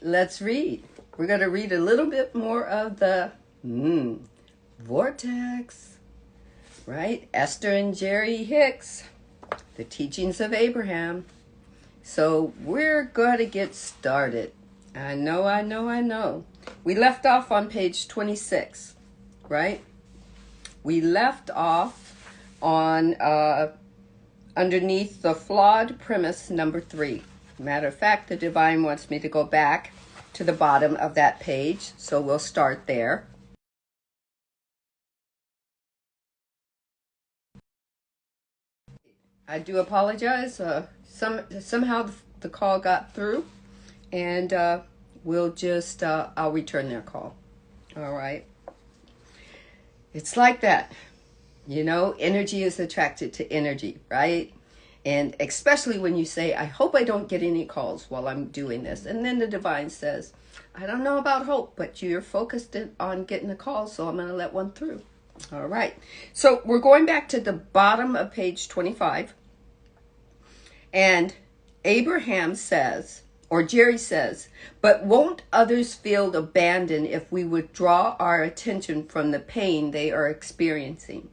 let's read. We're going to read a little bit more of the Vortex, right? Esther and Jerry Hicks, the teachings of Abraham. So we're going to get started. I know. We left off on page 26, right? We left off on underneath the flawed premise number 3. Matter of fact, the divine wants me to go back to the bottom of that page, so we'll start there. I do apologize. Somehow the call got through, and we'll just I'll return their call. All right. It's like that, you know. Energy is attracted to energy, right? And especially when you say, I hope I don't get any calls while I'm doing this. And then the divine says, I don't know about hope, but you're focused on getting a call, so I'm going to let one through. All right. So we're going back to the bottom of page 25. And Abraham says, or Jerry says, but won't others feel abandoned if we withdraw our attention from the pain they are experiencing?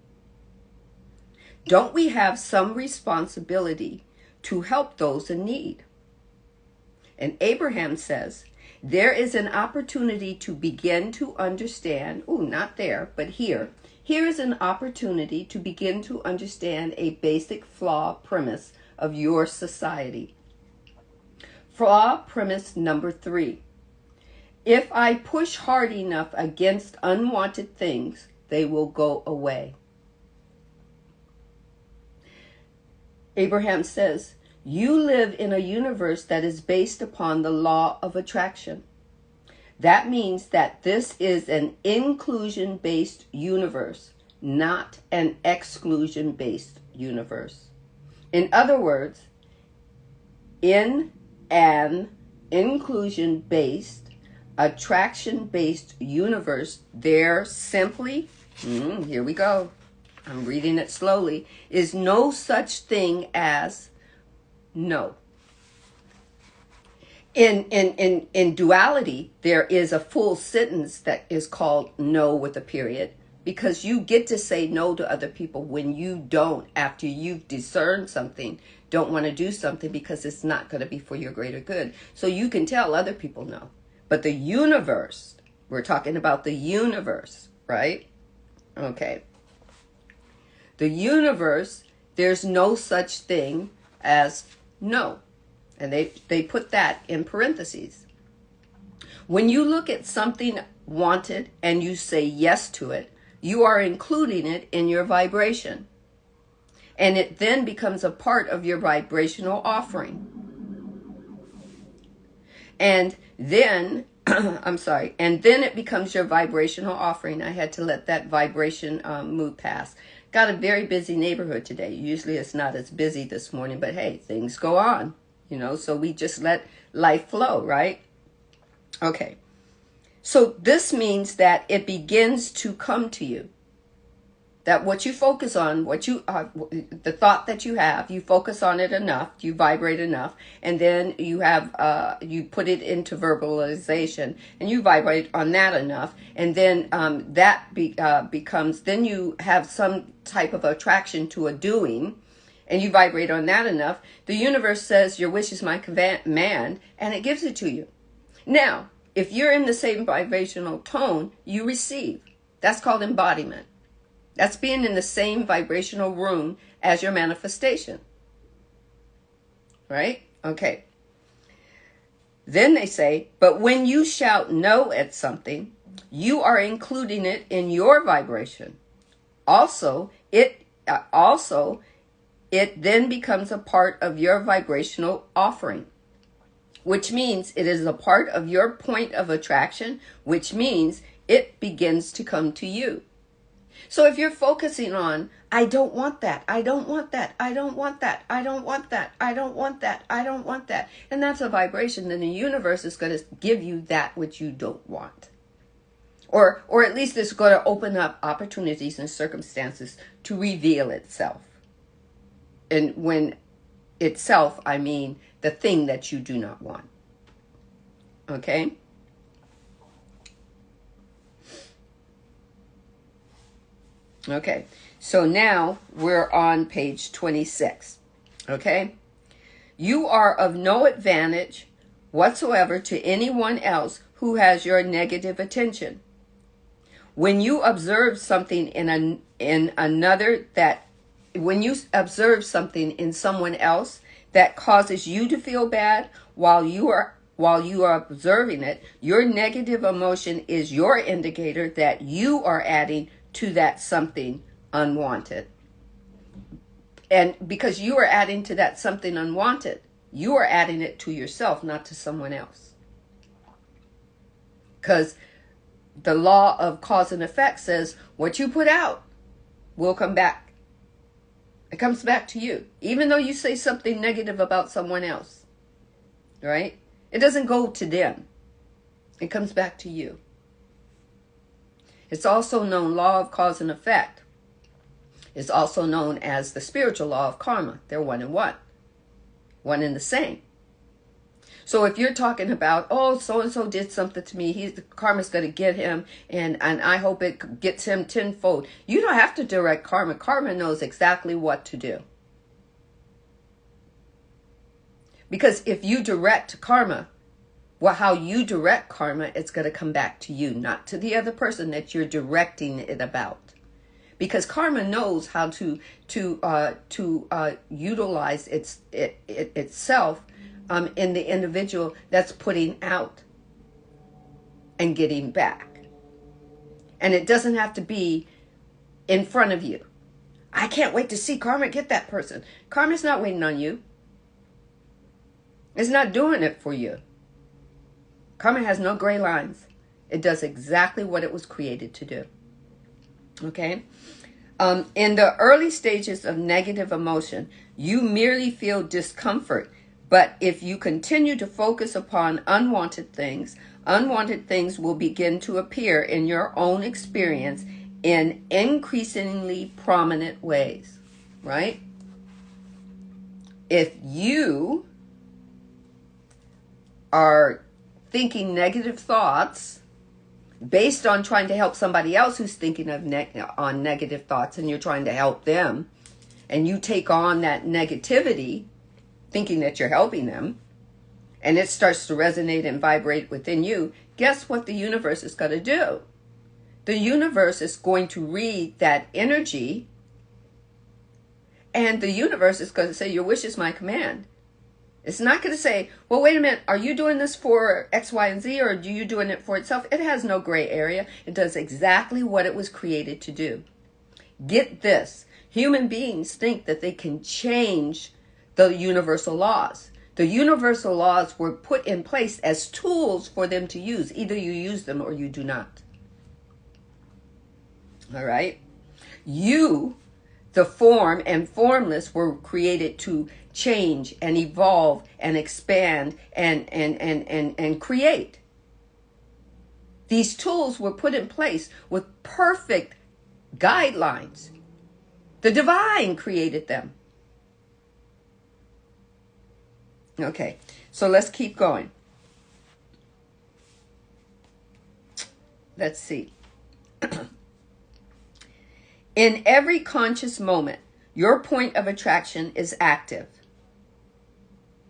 Don't we have some responsibility to help those in need? And Abraham says, there is an opportunity to begin to understand, not there, but here. Here is an opportunity to begin to understand a basic flaw premise of your society. Flaw premise number 3. If I push hard enough against unwanted things, they will go away. Abraham says, you live in a universe that is based upon the law of attraction. That means that this is an inclusion-based universe, not an exclusion-based universe. In other words, in an inclusion-based, attraction-based universe, there simply, here we go, I'm reading it slowly, is no such thing as no. In duality, there is a full sentence that is called no with a period, because you get to say no to other people when you don't, after you've discerned something, don't want to do something because it's not going to be for your greater good. So you can tell other people no. But the universe, we're talking about the universe, right? Okay. The universe, there's no such thing as no. And they put that in parentheses. When you look at something wanted and you say yes to it, you are including it in your vibration. And it then becomes a part of your vibrational offering. And then, and then it becomes your vibrational offering. I had to let that vibration move past. Got a very busy neighborhood today. Usually it's not as busy this morning, but hey, things go on, you know, so we just let life flow, right? Okay. So this means that it begins to come to you. That what you focus on, the thought that you have, you focus on it enough, you vibrate enough, and then you have, you put it into verbalization, and you vibrate on that enough, and then that becomes, then you have some type of attraction to a doing, and you vibrate on that enough. The universe says, your wish is my command, and it gives it to you. Now, if you're in the same vibrational tone, you receive. That's called embodiment. That's being in the same vibrational room as your manifestation. Right? Okay. Then they say, but when you shout no at something, you are including it in your vibration. Also, it then becomes a part of your vibrational offering, which means it is a part of your point of attraction, which means it begins to come to you. So if you're focusing on, I don't want that, I don't want that, I don't want that, I don't want that, I don't want that, I don't want that, and that's a vibration, then the universe is going to give you that which you don't want. Or at least it's going to open up opportunities and circumstances to reveal itself. And when itself, I mean the thing that you do not want. Okay? Okay, so now we're on page 26. Okay? You are of no advantage whatsoever to anyone else who has your negative attention. When you observe something when you observe something in someone else that causes you to feel bad while you are observing it, your negative emotion is your indicator that you are adding to that something unwanted. And because you are adding to that something unwanted, you are adding it to yourself, not to someone else. Because the law of cause and effect says what you put out will come back. It comes back to you. Even though you say something negative about someone else, right? It doesn't go to them. It comes back to you. It's also known law of cause and effect. It's also known as the spiritual law of karma. They're one and one. One and the same. So if you're talking about, oh, so-and-so did something to me, karma's going to get him, and I hope it gets him tenfold. You don't have to direct karma. Karma knows exactly what to do. Because if you direct karma, well, how you direct karma, it's going to come back to you, not to the other person that you're directing it about. Because karma knows how to utilize itself in the individual that's putting out and getting back. And it doesn't have to be in front of you. I can't wait to see karma get that person. Karma's not waiting on you. It's not doing it for you. Karma has no gray lines. It does exactly what it was created to do. Okay? In the early stages of negative emotion, you merely feel discomfort. But if you continue to focus upon unwanted things will begin to appear in your own experience in increasingly prominent ways, right? If you are thinking negative thoughts based on trying to help somebody else who's thinking of negative thoughts, and you're trying to help them, and you take on that negativity thinking that you're helping them, and it starts to resonate and vibrate within you, guess what the universe is going to do? The universe is going to read that energy, and the universe is going to say, your wish is my command. It's not going to say, well, wait a minute, are you doing this for X, Y, and Z, or are you doing it for itself? It has no gray area. It does exactly what it was created to do. Get this. Human beings think that they can change the universal laws. The universal laws were put in place as tools for them to use. Either you use them or you do not. All right? You, the form and formless, were created to change and evolve and expand and create. These tools were put in place with perfect guidelines. The divine created them. Okay, so let's keep going. Let's see. In every conscious moment, your point of attraction is active.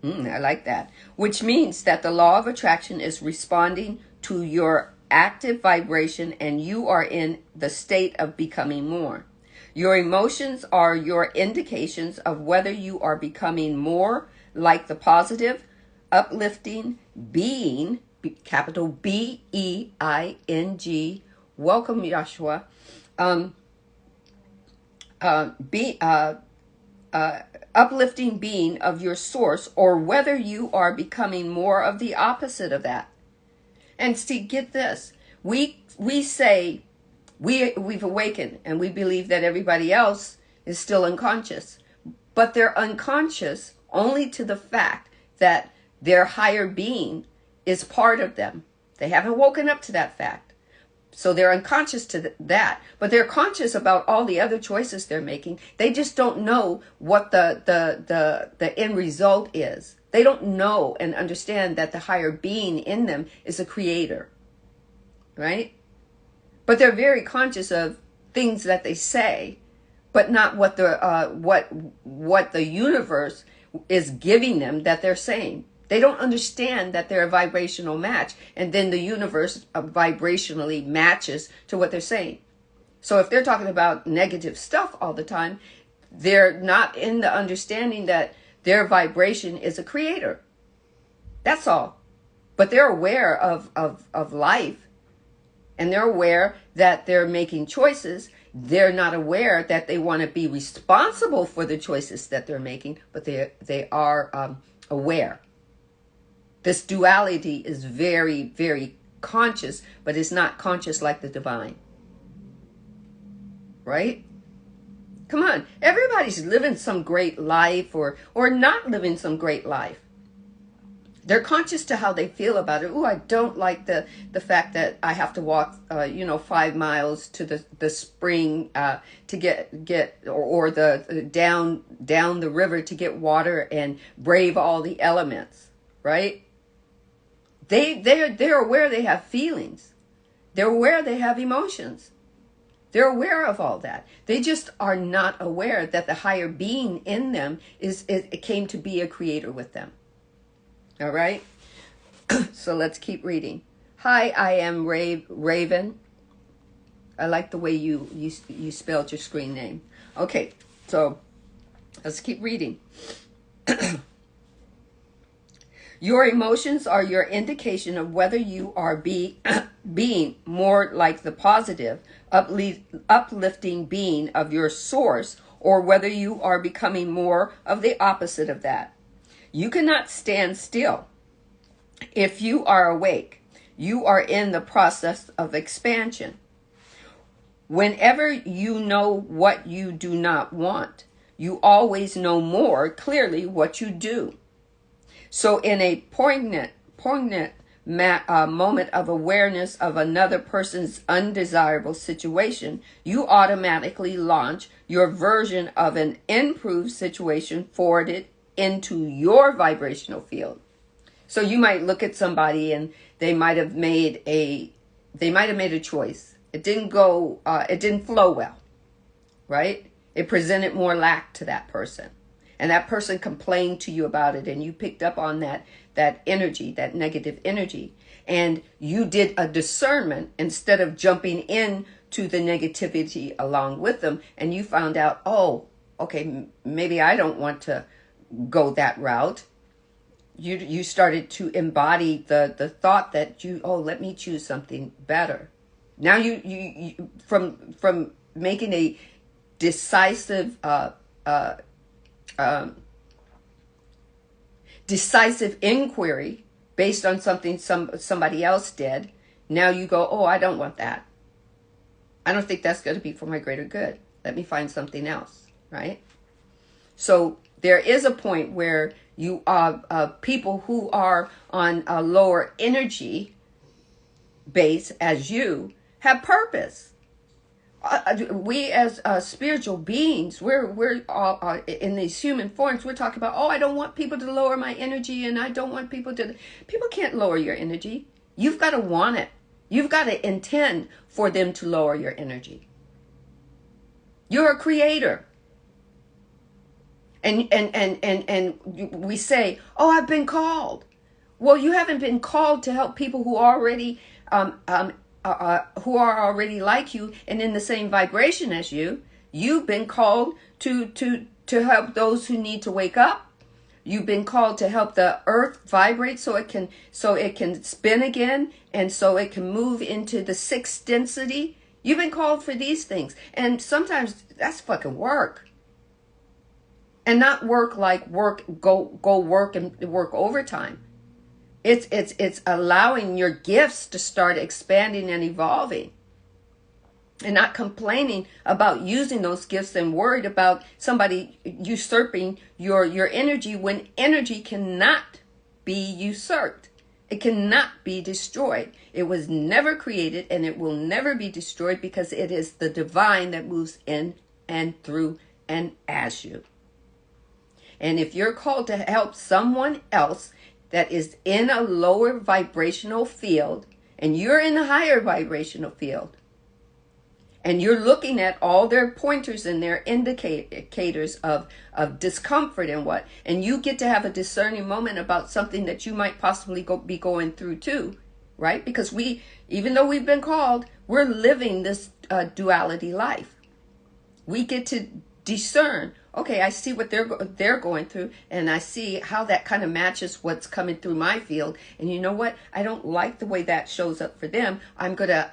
I like that. Which means that the law of attraction is responding to your active vibration, and you are in the state of becoming more. Your emotions are your indications of whether you are becoming more like the positive, uplifting being, capital BEING, welcome Yahshua, uplifting being of your source, or whether you are becoming more of the opposite of that. And see, get this, we say we've awakened, and we believe that everybody else is still unconscious, but they're unconscious only to the fact that their higher being is part of them. They haven't woken up to that fact. So they're unconscious to that, but they're conscious about all the other choices they're making. They just don't know what the end result is They don't know and understand that the higher being in them is a creator, right? But they're very conscious of things that they say, but not what the universe is giving them that they're saying. They don't understand that they're a vibrational match, and then the universe vibrationally matches to what they're saying. So if they're talking about negative stuff all the time, they're not in the understanding that their vibration is a creator. That's all. But they're aware of life, and they're aware that they're making choices. They're not aware that they want to be responsible for the choices that they're making, but they are aware. This duality is very, very conscious, but it's not conscious like the divine. Right? Come on. Everybody's living some great life or not living some great life. They're conscious to how they feel about it. Oh, I don't like the fact that I have to walk, 5 miles to the spring to get or the down the river to get water and brave all the elements, right? They're aware they have feelings. They're aware they have emotions. They're aware of all that. They just are not aware that the higher being in them it came to be a creator with them. All right. So let's keep reading. Hi, I am Raven. I like the way you spelled your screen name. Okay, so let's keep reading. Your emotions are your indication of whether you are being more like the positive, uplifting being of your source, or whether you are becoming more of the opposite of that. You cannot stand still. If you are awake, you are in the process of expansion. Whenever you know what you do not want, you always know more clearly what you do. So in a poignant moment of awareness of another person's undesirable situation, you automatically launch your version of an improved situation forwarded into your vibrational field. So you might look at somebody and they might have made a choice. It didn't flow well, right? It presented more lack to that person. And that person complained to you about it, and you picked up on that energy, that negative energy. And you did a discernment instead of jumping in to the negativity along with them. And you found out, oh, okay, maybe I don't want to go that route. You started to embody the thought that let me choose something better. Now you from making a decisive inquiry based on something somebody else did. Now you go, oh, I don't want that. I don't think that's going to be for my greater good. Let me find something else, right? So there is a point where you people who are on a lower energy base as you have purpose. We as spiritual beings, we're all in these human forms. We're talking about, I don't want people to lower my energy, and I don't want people can't lower your energy. You've got to want it. You've got to intend for them to lower your energy. You're a creator. And we say, I've been called. Well, you haven't been called to help people who are already like you and in the same vibration as you. You've been called to help those who need to wake up. You've been called to help the earth vibrate so it can spin again, and so it can move into the sixth density. You've been called for these things. And sometimes that's fucking work. And not work like go work and work overtime. It's allowing your gifts to start expanding and evolving, and not complaining about using those gifts and worried about somebody usurping your energy, when energy cannot be usurped. It cannot be destroyed. It was never created, and it will never be destroyed, because it is the divine that moves in and through and as you. And if you're called to help someone else that is in a lower vibrational field, and you're in a higher vibrational field, and you're looking at all their pointers and their indicators of discomfort and what, and you get to have a discerning moment about something that you might possibly be going through too, right? Because even though we've been called, we're living this duality life. We get to discern, okay, I see what they're going through, and I see how that kind of matches what's coming through my field. And you know what? I don't like the way that shows up for them. I'm gonna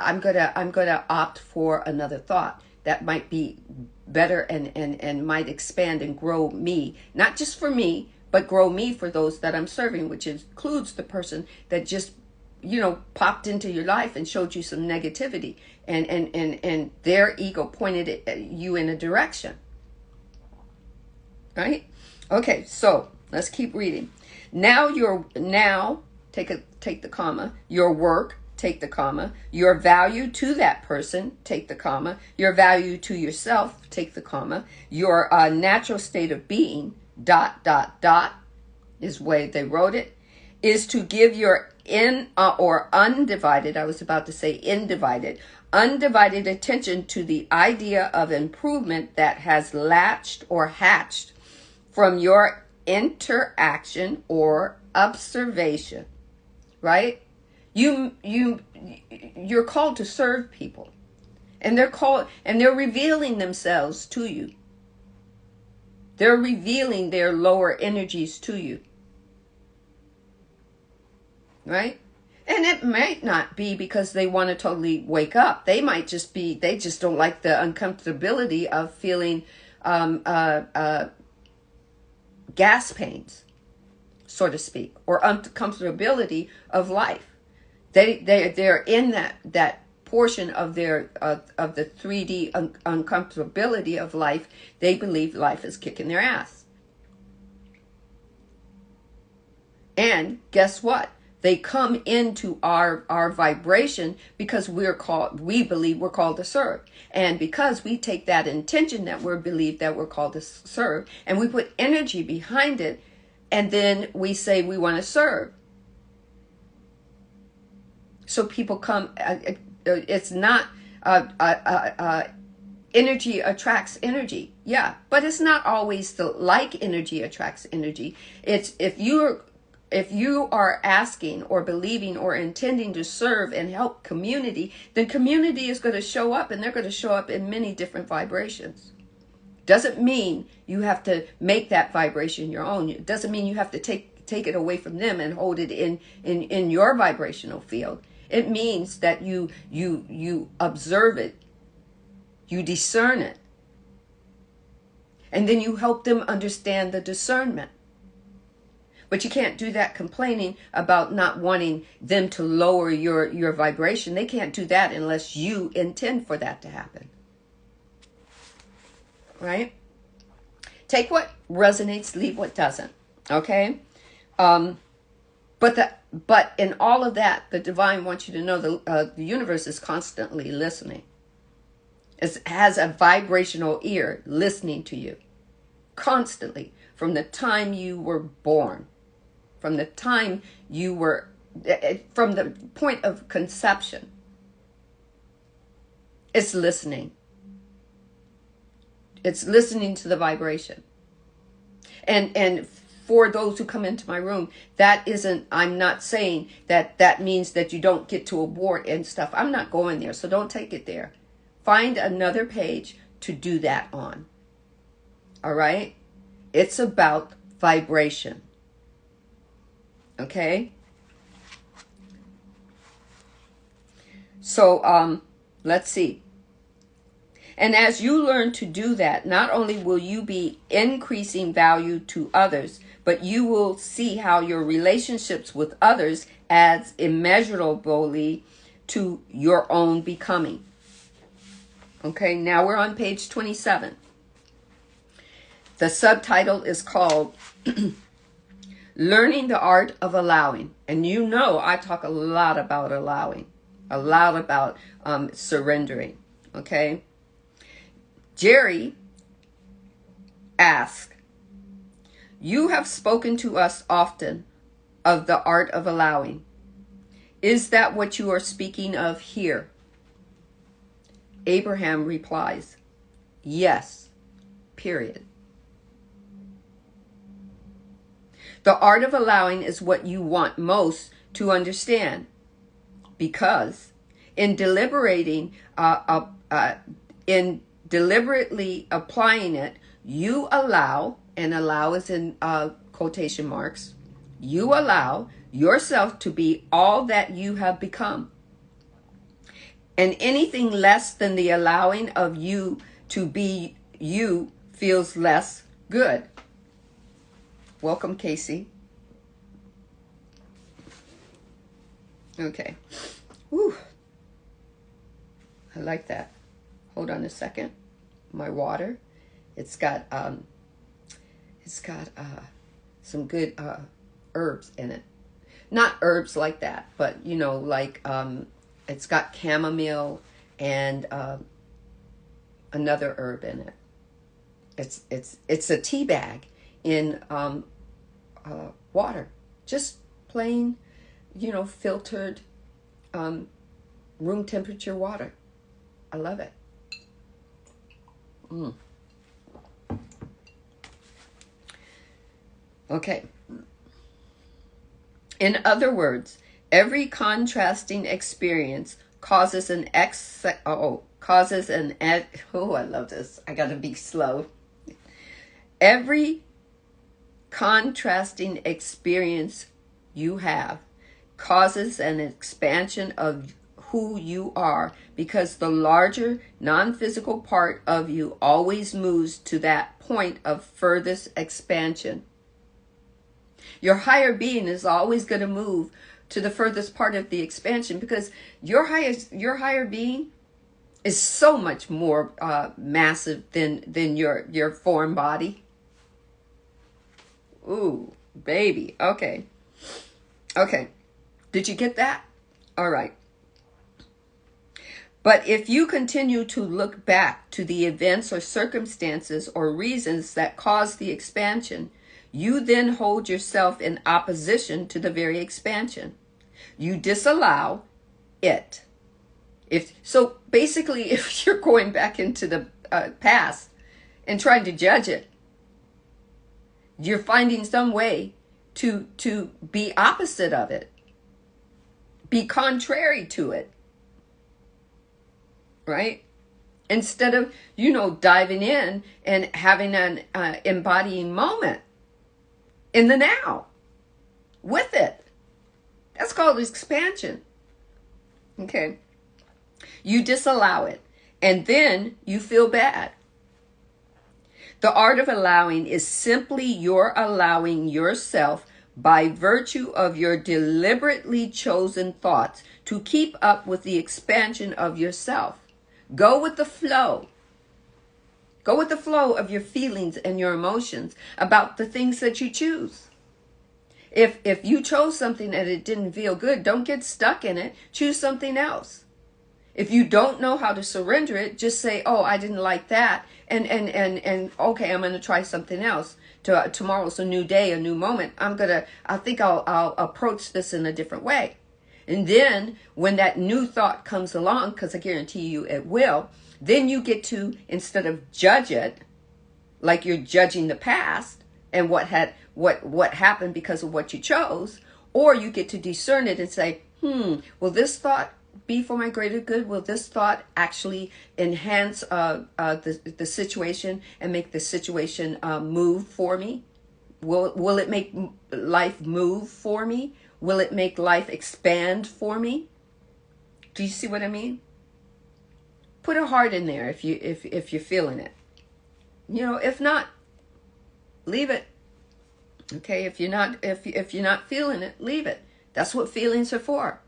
opt for another thought that might be better and might expand and grow me, not just for me, but grow me for those that I'm serving, which includes the person that just popped into your life and showed you some negativity, and their ego pointed at you in a direction. Right? Okay, so let's keep reading. Now take the comma, your work, take the comma, your value to that person, take the comma, your value to yourself, take the comma, your natural state of being, ... is the way they wrote it, is to give your undivided attention to the idea of improvement that has latched or hatched from your interaction or observation, right? You're called to serve people, and they're revealing themselves to you. They're revealing their lower energies to you, right? And it might not be because they want to totally wake up. They might just be, they just don't like the uncomfortability of feeling gas pains, so to speak, or uncomfortability of life. They're in that portion of their of the 3D uncomfortability of life. They believe life is kicking their ass. And guess what? They come into our vibration because we believe we're called to serve. And because we take that intention that we believe that we're called to serve, and we put energy behind it, and then we say we want to serve. So people come, it's not, energy attracts energy. Yeah, but it's not always like energy attracts energy. It's if you are asking or believing or intending to serve and help community, then community is going to show up, and they're going to show up in many different vibrations. Doesn't mean you have to make that vibration your own. It doesn't mean you have to take it away from them and hold it in your vibrational field. It means that you observe it, you discern it, and then you help them understand the discernment. But you can't do that complaining about not wanting them to lower your vibration. They can't do that unless you intend for that to happen. Right? Take what resonates, leave what doesn't. Okay? But in all of that, the divine wants you to know the universe is constantly listening. It has a vibrational ear listening to you. Constantly. From the time you were born. From the time from the point of conception. It's listening. It's listening to the vibration. And for those who come into my room, I'm not saying that means that you don't get to abort and stuff. I'm not going there, so don't take it there. Find another page to do that on. All right? It's about vibration. Okay? So, let's see. And as you learn to do that, not only will you be increasing value to others, but you will see how your relationships with others adds immeasurably to your own becoming. Okay, now we're on page 27. The subtitle is called Learning the Art of Allowing. And you know I talk a lot about allowing, a lot about surrendering. Okay. Jerry asked, You have spoken to us often of the art of allowing. Is that what you are speaking of here? Abraham replies, yes, period. The art of allowing is what you want most to understand, because in deliberately applying it, you allow, and allow is in quotation marks, you allow yourself to be all that you have become. And anything less than the allowing of you to be you feels less good. Welcome, Casey. Okay. Whew. I like that. Hold on a second. My water. It's got some good herbs in it. Not herbs like that, but you know, like it's got chamomile and another herb in it. It's a tea bag in water, just plain, you know, filtered room temperature water. I love it. Okay. In other words, every contrasting experience causes I love this. I gotta be slow. Every contrasting experience you have causes an expansion of who you are, because the larger non-physical part of you always moves to that point of furthest expansion. Your higher being is always going to move to the furthest part of the expansion, because your higher being is so much more massive than your form body. Ooh, baby. Okay. Did you get that? All right. But if you continue to look back to the events or circumstances or reasons that caused the expansion, you then hold yourself in opposition to the very expansion. You disallow it. So basically, if you're going back into the past and trying to judge it, you're finding some way to be opposite of it, be contrary to it, right? Instead of, diving in and having an embodying moment in the now with it. That's called expansion. Okay. You disallow it, and then you feel bad. The art of allowing is simply your allowing yourself, by virtue of your deliberately chosen thoughts, to keep up with the expansion of yourself. Go with the flow. Go with the flow of your feelings and your emotions about the things that you choose. If you chose something and it didn't feel good, don't get stuck in it. Choose something else. If you don't know how to surrender it, just say, oh, I didn't like that. And okay, I'm going to try something else. Tomorrow's a new day, a new moment. I think I'll approach this in a different way. And then when that new thought comes along, because I guarantee you it will, then you get to, instead of judge it, like you're judging the past and what happened because of what you chose, or you get to discern it and say, will this thought be for my greater good? Will this thought actually enhance the situation and make the situation move for me? Will it make life move for me? Will it make life expand for me? Do you see what I mean? Put a heart in there if you're feeling it. If not, leave it. Okay, if you're not feeling it, leave it. That's what feelings are for,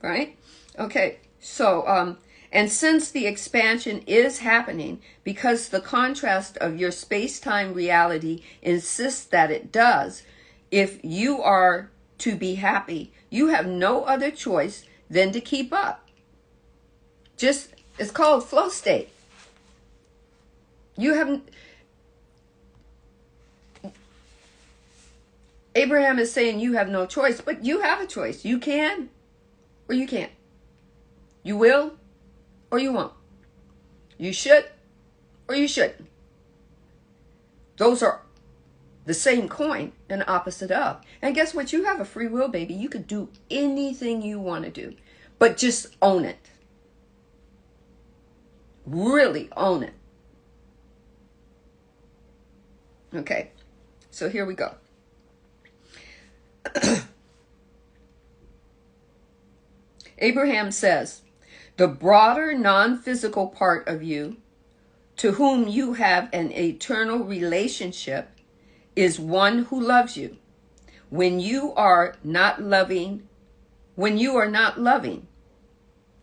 right? Okay, so and since the expansion is happening because the contrast of your space-time reality insists that it does, if you are to be happy, you have no other choice than to keep up. It's called flow state. You haven't. Abraham is saying you have no choice, but you have a choice. You can or you can't. You will or you won't. You should or you shouldn't. Those are the same coin and opposite of. And guess what? You have a free will, baby. You could do anything you want to do, but just own it. Really own it. Okay, so here we go. Abraham says, the broader non-physical part of you, to whom you have an eternal relationship, is one who loves you. When you are not loving,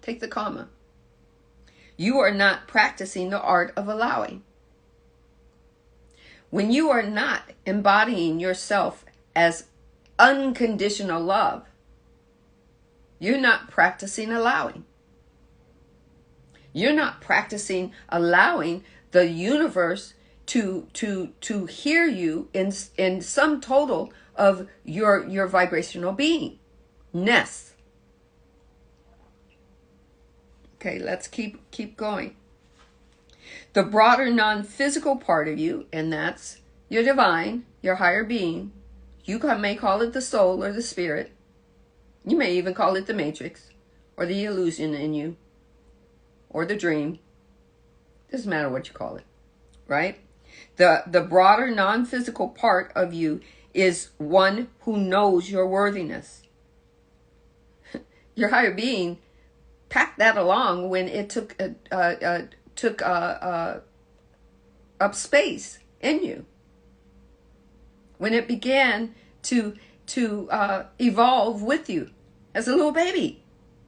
take the comma. You are not practicing the art of allowing. When you are not embodying yourself as unconditional love, you're not practicing allowing. You're not practicing allowing the universe to hear you in sum total of your vibrational beingness. Okay, let's keep going. The broader non-physical part of you, and that's your divine, your higher being. You may call it the soul or the spirit. You may even call it the matrix or the illusion in you or the dream. Doesn't matter what you call it, right? The broader non-physical part of you is one who knows your worthiness. Your higher being packed that along when it took up space in you. When it began to evolve with you as a little baby,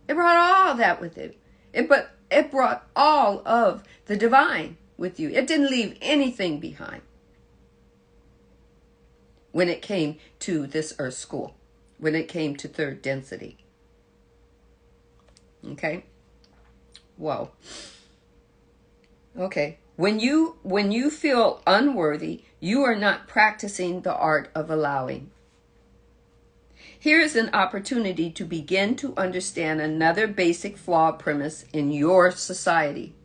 it brought all that with it. It brought all of the divine with you. It didn't leave anything behind when it came to this earth school, when it came to third density. Okay? Whoa. Okay. When you feel unworthy, you are not practicing the art of allowing. Here is an opportunity to begin to understand another basic flaw premise in your society.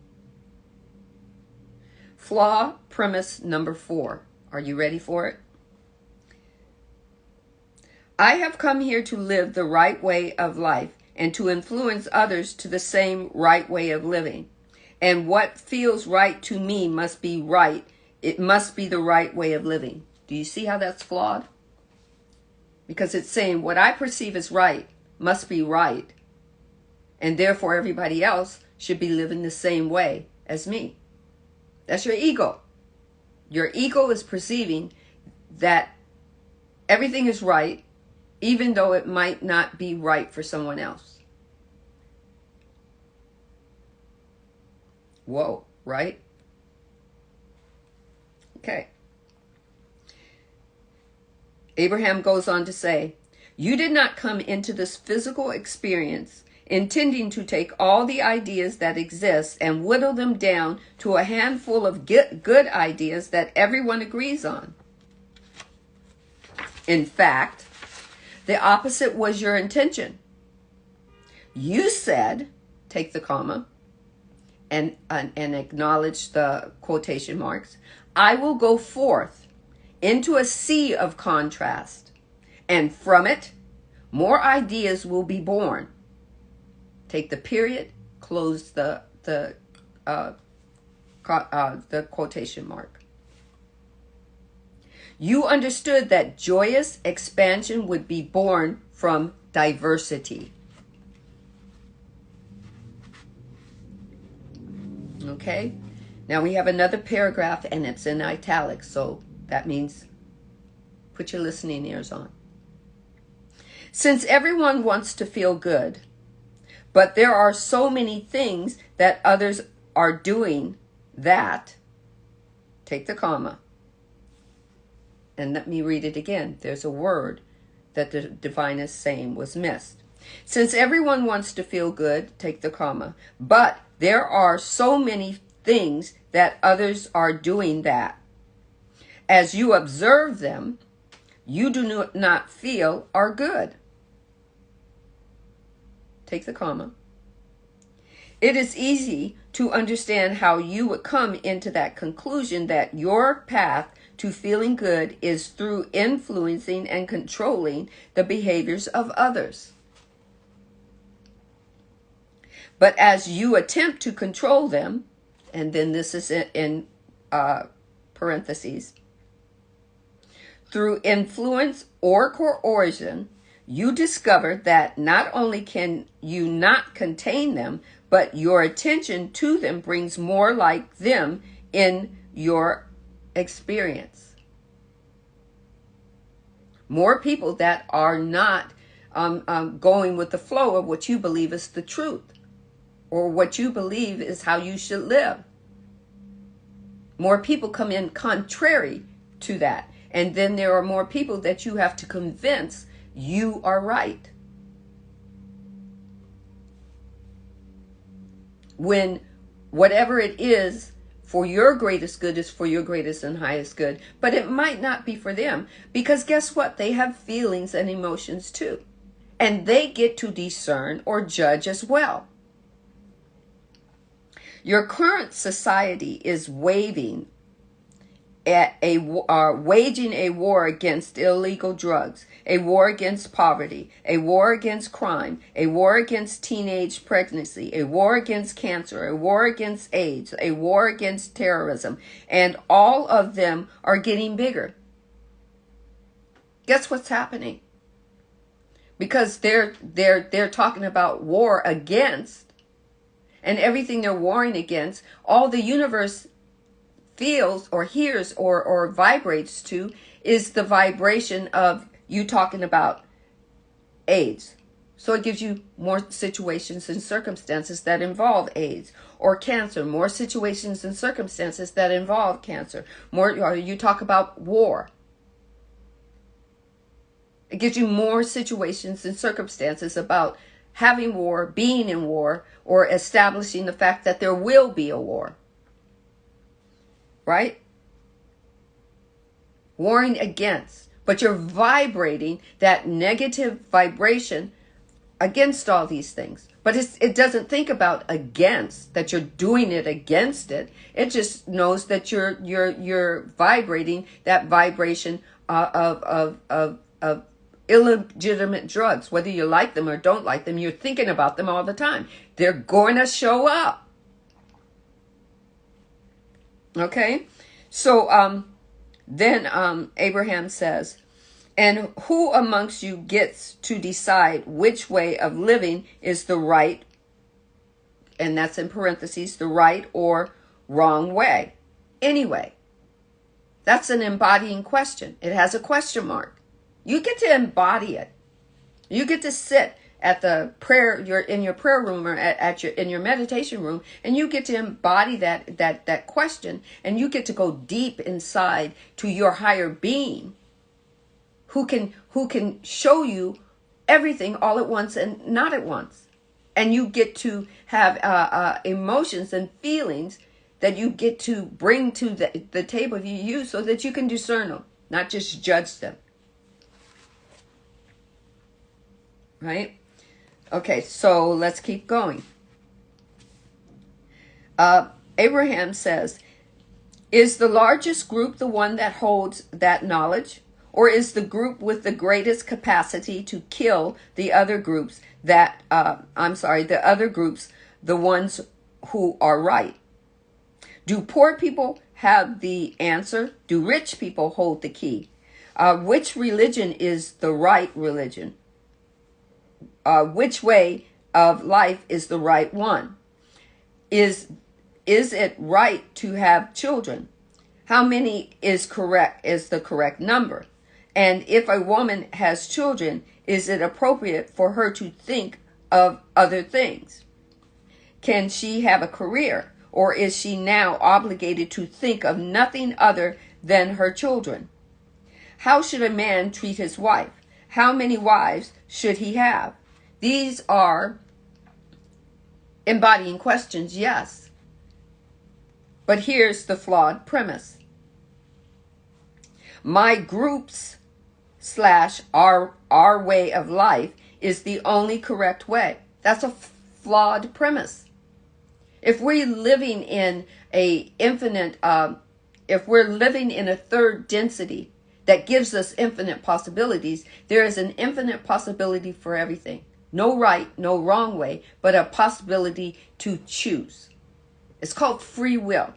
Flaw premise number 4. Are you ready for it? I have come here to live the right way of life and to influence others to the same right way of living. And what feels right to me must be right. It must be the right way of living. Do you see how that's flawed? Because it's saying what I perceive as right must be right. And therefore everybody else should be living the same way as me. That's your ego. Your ego is perceiving that everything is right, even though it might not be right for someone else. Whoa, right? Okay. Abraham goes on to say, you did not come into this physical experience intending to take all the ideas that exist and whittle them down to a handful of good ideas that everyone agrees on. In fact, the opposite was your intention. You said, take the comma, and acknowledge the quotation marks, I will go forth into a sea of contrast, and from it, more ideas will be born. Take the period, close the quotation mark. You understood that joyous expansion would be born from diversity. Okay, now we have another paragraph and it's in italics, so that means put your listening ears on. Since everyone wants to feel good, but there are so many things that others are doing that, take the comma, and let me read it again. There's a word that the divine is saying was missed. Since everyone wants to feel good, take the comma, but there are so many things that others are doing that. As you observe them, you do not feel are good. Take the comma. It is easy to understand how you would come into that conclusion that your path to feeling good is through influencing and controlling the behaviors of others. But as you attempt to control them, and then this is in parentheses, through influence or coercion, you discover that not only can you not contain them, but your attention to them brings more like them in your experience. More people that are not going with the flow of what you believe is the truth, or what you believe is how you should live. More people come in contrary to that. And then there are more people that you have to convince you are right. When whatever it is for your greatest good is for your greatest and highest good. But it might not be for them. Because guess what? They have feelings and emotions too. And they get to discern or judge as well. Your current society is waging a war against illegal drugs, a war against poverty, a war against crime, a war against teenage pregnancy, a war against cancer, a war against AIDS, a war against terrorism, and all of them are getting bigger. Guess what's happening? Because they're talking about war against, and everything they're warring against, all the universe feels or hears or vibrates to is the vibration of you talking about AIDS. So it gives you more situations and circumstances that involve AIDS, or cancer, more situations and circumstances that involve cancer. More, you talk about war. It gives you more situations and circumstances about having war, being in war, or establishing the fact that there will be a war. Right? Warring against. But you're vibrating that negative vibration against all these things. But it doesn't think about against, that you're doing it against it. It just knows that you're vibrating that vibration of illegitimate drugs. Whether you like them or don't like them, you're thinking about them all the time. They're going to show up. Okay, so then Abraham says, and who amongst you gets to decide which way of living is the right, and that's in parentheses, the right or wrong way? Anyway, that's an embodying question. It has a question mark. You get to embody it. You get to sit at the prayer, you're in your prayer room or in your meditation room, and you get to embody that question, and you get to go deep inside to your higher being, who can show you everything all at once and not at once, and you get to have emotions and feelings that you get to bring to the table you use, so that you can discern them, not just judge them. Right? Okay, so let's keep going. Abraham says, is the largest group the one that holds that knowledge? Or is the group with the greatest capacity to kill the other groups the other groups, the ones who are right? Do poor people have the answer? Do rich people hold the key? Which religion is the right religion? Which way of life is the right one? Is it right to have children? How many is the correct number? And if a woman has children, is it appropriate for her to think of other things? Can she have a career, or is she now obligated to think of nothing other than her children? How should a man treat his wife? How many wives should he have? These are embodying questions, yes. But here's the flawed premise. My groups slash our way of life is the only correct way. That's a flawed premise. If we're living in a infinite, if we're living in a third density that gives us infinite possibilities, there is an infinite possibility for everything. No right, no wrong way, but a possibility to choose. It's called free will.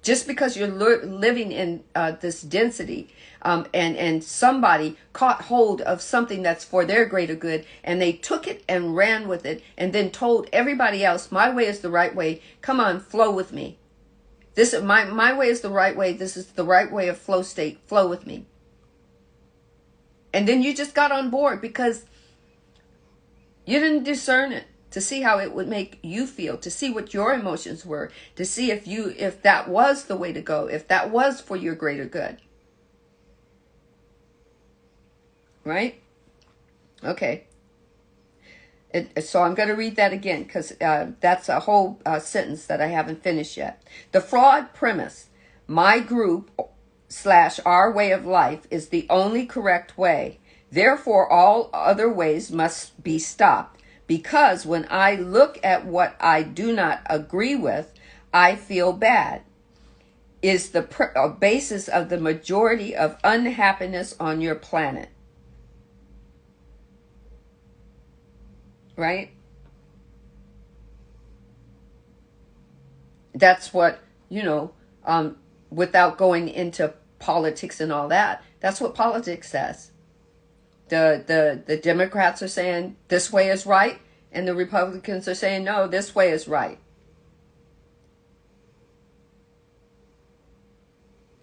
Just because you're living in this density and somebody caught hold of something that's for their greater good and they took it and ran with it and then told everybody else, my way is the right way. Come on, flow with me. This is my way is the right way. This is the right way of flow state. Flow with me. And then you just got on board because you didn't discern it to see how it would make you feel, to see what your emotions were, to see if that was the way to go, if that was for your greater good. Right? Okay. So I'm going to read that again because that's a whole sentence that I haven't finished yet. The flawed premise, my group / our way of life is the only correct way. Therefore, all other ways must be stopped. Because when I look at what I do not agree with, I feel bad, is the basis of the majority of unhappiness on your planet. Right? That's what, without going into politics and all that, that's what politics says. The Democrats are saying this way is right, and the Republicans are saying no, this way is right.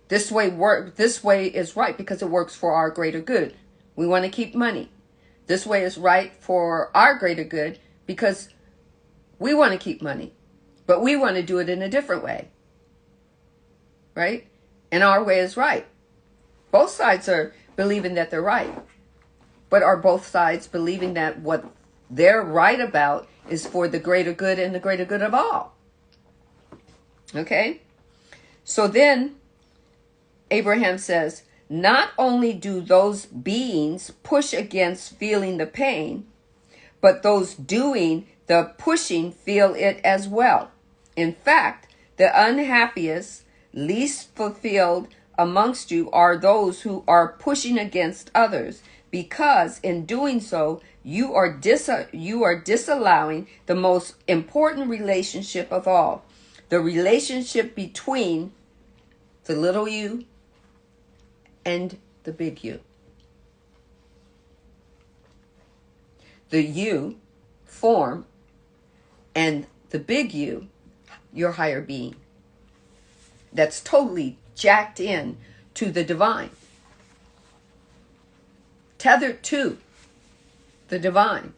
This way is right because it works for our greater good. We want to keep money. This way is right for our greater good because we want to keep money, but we want to do it in a different way. Right? And our way is right. Both sides are believing that they're right. But are both sides believing that what they're right about is for the greater good and the greater good of all? Okay? So then Abraham says, not only do those beings push against feeling the pain, but those doing the pushing feel it as well. In fact, the unhappiest, least fulfilled amongst you are those who are pushing against others, because in doing so, you are disallowing the most important relationship of all, the relationship between the little you and the big you. The you, form, and the big you, your higher being. That's totally jacked in to the divine. Tethered to the divine.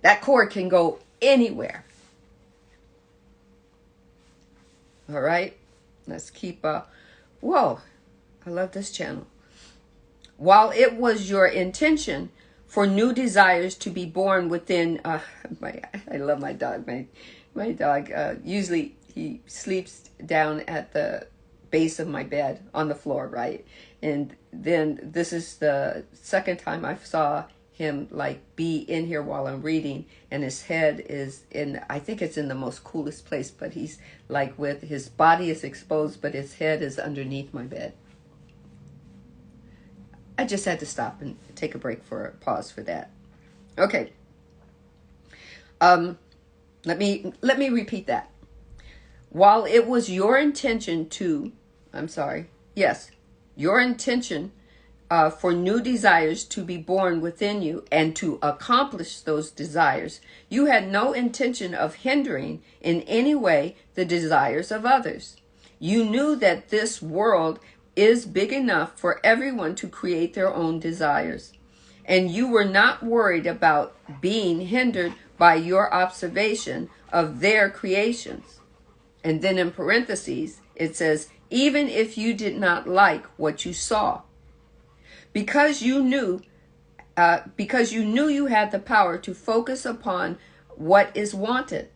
That cord can go anywhere. All right? Let's keep whoa, I love this channel. While it was your intention for new desires to be born within, I love my dog. My dog, usually he sleeps down at the base of my bed on the floor, right? And then this is the second time I saw him be in here while I'm reading, and his head is in, I think it's in the most coolest place, but he's with his body is exposed, but his head is underneath my bed. I just had to stop and take a break for a pause for that. Okay. Let me repeat that. While it was your intention your intention for new desires to be born within you and to accomplish those desires, you had no intention of hindering in any way the desires of others. You knew that this world is big enough for everyone to create their own desires, and you were not worried about being hindered by your observation of their creations. And then in parentheses, it says, even if you did not like what you saw, because you knew you had the power to focus upon what is wanted.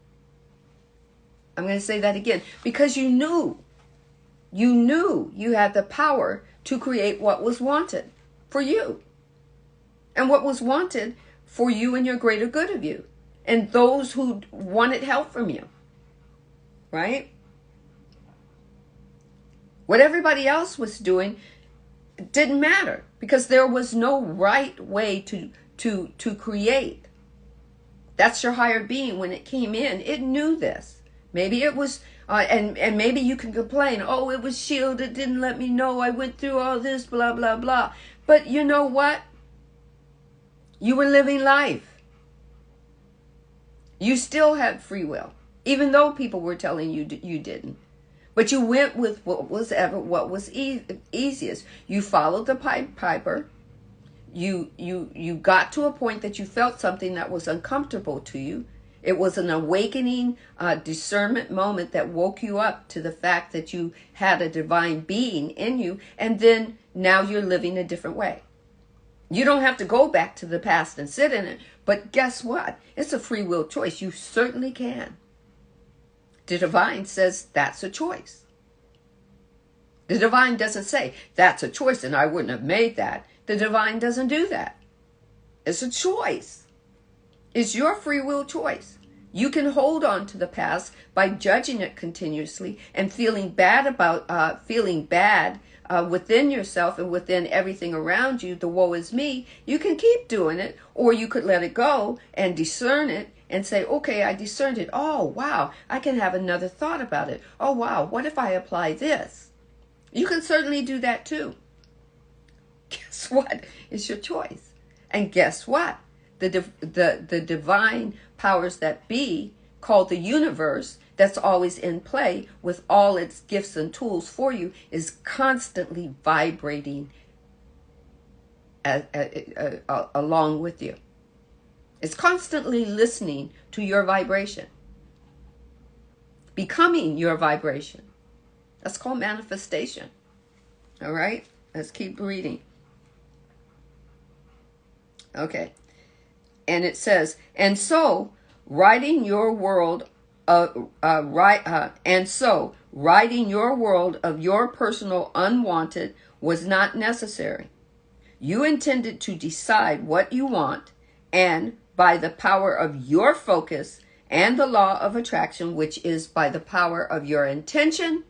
I'm going to say that again. Because you knew You knew you had the power to create what was wanted for you and what was wanted for you and your greater good of you and those who wanted help from you, right? What everybody else was doing didn't matter because there was no right way to create. That's your higher being. When it came in, it knew this. Maybe it was, and maybe you can complain, oh, it was shielded, didn't let me know, I went through all this, blah, blah, blah. But you know what? You were living life. You still had free will, even though people were telling you you didn't. But you went with what was easiest. You followed the piper. You got to a point that you felt something that was uncomfortable to you. It was an awakening discernment moment that woke you up to the fact that you had a divine being in you. And then now you're living a different way. You don't have to go back to the past and sit in it. But guess what? It's a free will choice. You certainly can. The divine says that's a choice. The divine doesn't say that's a choice and I wouldn't have made that. The divine doesn't do that. It's a choice. It's your free will choice. You can hold on to the past by judging it continuously and feeling bad within yourself and within everything around you. The woe is me. You can keep doing it, or you could let it go and discern it and say, okay, I discerned it. Oh, wow, I can have another thought about it. Oh, wow, what if I apply this? You can certainly do that too. Guess what? It's your choice. And guess what? The divine powers that be, called the universe, that's always in play with all its gifts and tools for you, is constantly vibrating along with you. It's constantly listening to your vibration, becoming your vibration. That's called manifestation. All right, let's keep reading. Okay, and it says, and so writing your world writing your world of your personal unwanted was not necessary. You intended to decide what you want, and by the power of your focus and the law of attraction, which is by the power of your intention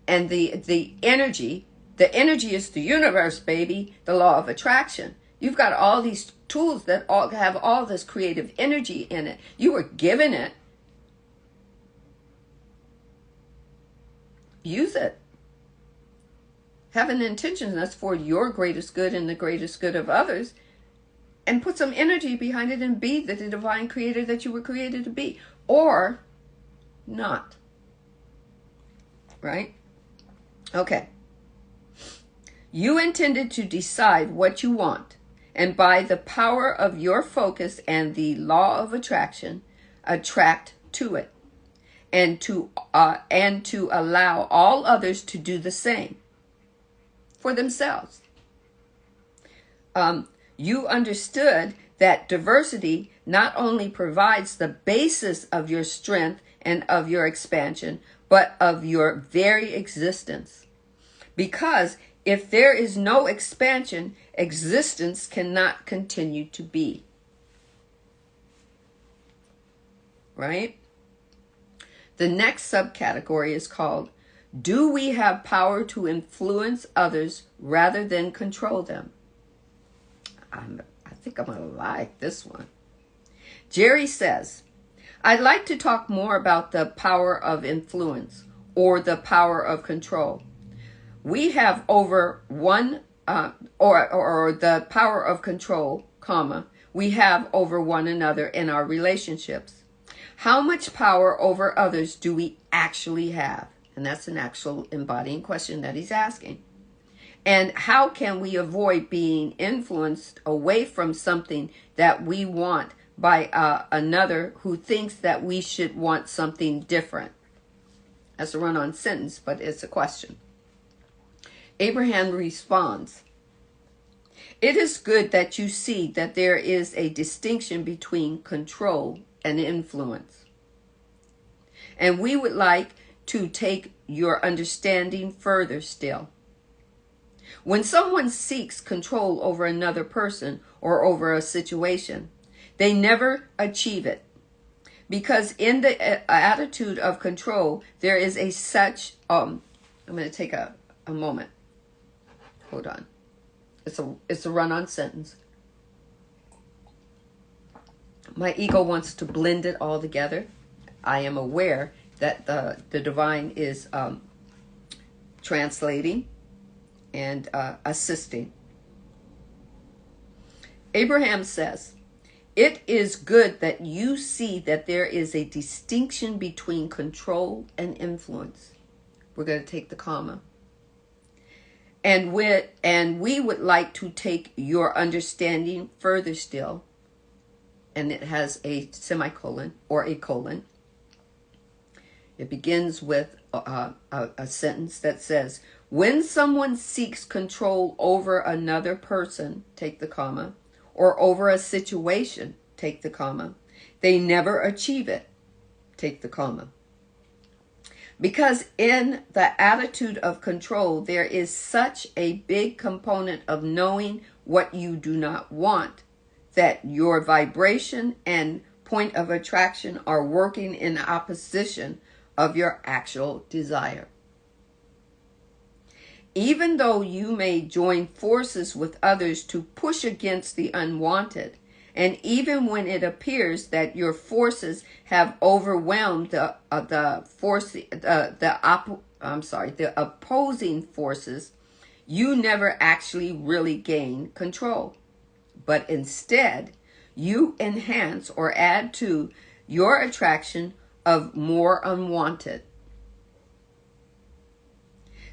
and the energy. The energy is the universe, baby, the law of attraction. You've got all these tools that all have all this creative energy in it. You were given it. Use it. Have an intention that's for your greatest good and the greatest good of others. And put some energy behind it and be the divine creator that you were created to be. Or not. Right? Okay. You intended to decide what you want. And by the power of your focus and the law of attraction, attract to it. And to allow all others to do the same for themselves. You understood that diversity not only provides the basis of your strength and of your expansion, but of your very existence. Because if there is no expansion, existence cannot continue to be. Right? The next subcategory is called, do we have power to influence others rather than control them? I think I'm going to like this one. Jerry says, I'd like to talk more about the power of influence or the power of control. We have over one, or the power of control, comma, we have over one another in our relationships. How much power over others do we actually have? And that's an actual embodying question that he's asking. And how can we avoid being influenced away from something that we want by another who thinks that we should want something different? That's a run-on sentence, but it's a question. Abraham responds, it is good that you see that there is a distinction between control and influence. And we would like to take your understanding further still. When someone seeks control over another person or over a situation, they never achieve it. Because in the attitude of control, there is a such, I'm going to take a moment. Hold on. It's a run-on sentence. My ego wants to blend it all together. I am aware that the divine is translating and assisting. Abraham says, "It is good that you see that there is a distinction between control and influence." We're going to take the comma. And we would like to take your understanding further still. And it has a semicolon or a colon. It begins with a sentence that says, when someone seeks control over another person, take the comma, or over a situation, take the comma, they never achieve it, take the comma. Because in the attitude of control, there is such a big component of knowing what you do not want, that your vibration and point of attraction are working in opposition of your actual desire. Even though you may join forces with others to push against the unwanted, and even when it appears that your forces have overwhelmed the opposing forces, you never actually really gain control. But instead, you enhance or add to your attraction of more unwanted.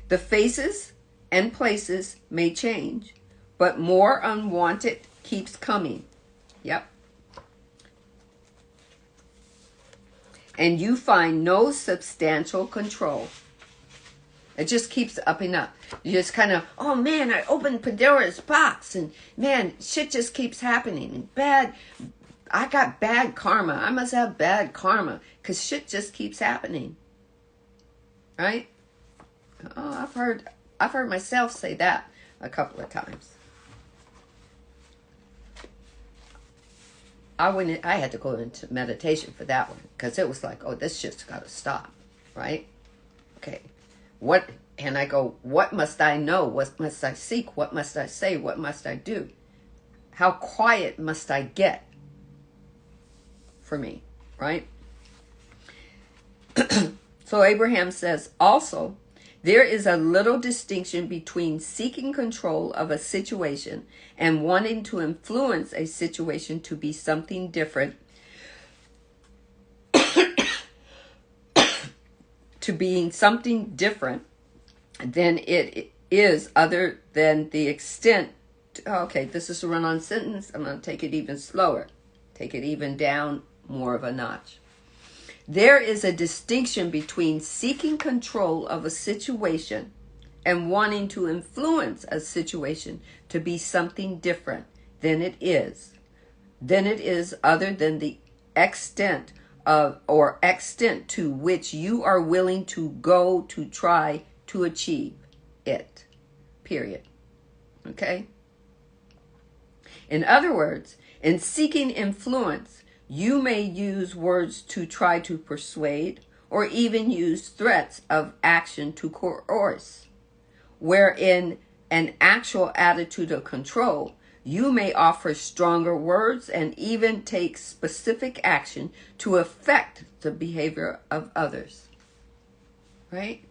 The faces and places may change, but more unwanted keeps coming. Yep. And you find no substantial control. It just keeps upping up. You just kind of, oh man, I opened Pandora's box and man, shit just keeps happening. And I got bad karma. I must have bad karma because shit just keeps happening. Right? Oh, I've heard myself say that a couple of times. I had to go into meditation for that one because it was like, oh, this shit's got to stop, right? Okay, and I go, what must I know? What must I seek? What must I say? What must I do? How quiet must I get for me, right? So Abraham says, also, there is a little distinction between seeking control of a situation and wanting to influence a situation to be something different, to being something different than it is, other than the extent. Okay, this is a run-on sentence. I'm going to take it even slower. Take it even down more of a notch. There is a distinction between seeking control of a situation and wanting to influence a situation to be something different than it is. Other than the extent to which you are willing to go to try to achieve it. Period. Okay? In other words, in seeking influence, you may use words to try to persuade or even use threats of action to coerce. Where in an actual attitude of control, you may offer stronger words and even take specific action to affect the behavior of others. Right?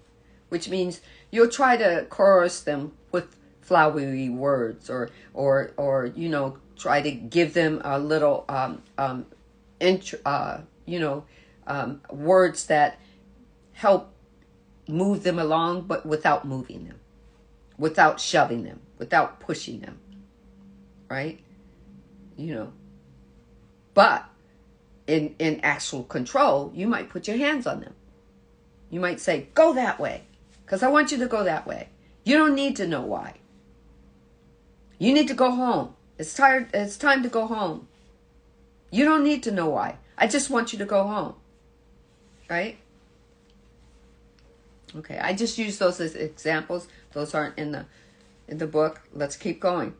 Which means you'll try to coerce them with flowery words or try to give them a little words that help move them along, but without moving them, without shoving them, without pushing them, right? But in actual control, you might put your hands on them. You might say, go that way, because I want you to go that way. You don't need to know why. You need to go home. It's time to go home. You don't need to know why. I just want you to go home. Right? Okay, I just use those as examples. Those aren't in the book. Let's keep going.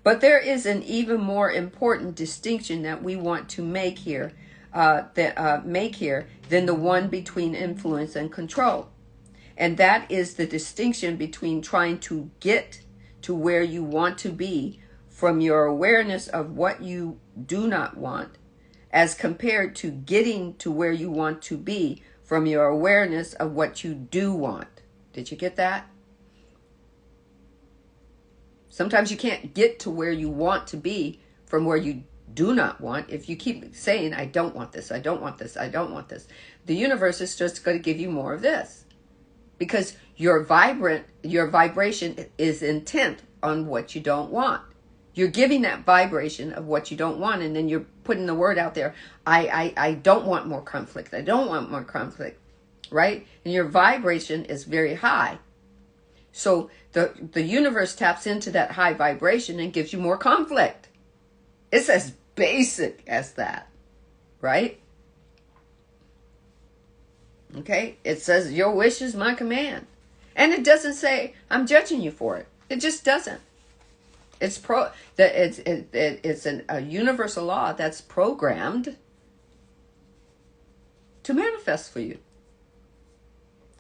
But there is an even more important distinction that we want to make here, than the one between influence and control. And that is the distinction between trying to get to where you want to be from your awareness of what you do not want, as compared to getting to where you want to be from your awareness of what you do want. Did you get that? Sometimes you can't get to where you want to be from where you do not want. If you keep saying, I don't want this, I don't want this, I don't want this, the universe is just going to give you more of this. Because your vibration is intent on what you don't want. You're giving that vibration of what you don't want, and then you're putting the word out there, I don't want more conflict. I don't want more conflict, right? And your vibration is very high. So the universe taps into that high vibration and gives you more conflict. It's as basic as that, right? Okay, it says your wish is my command. And it doesn't say I'm judging you for it. It just doesn't. It's a universal law that's programmed to manifest for you.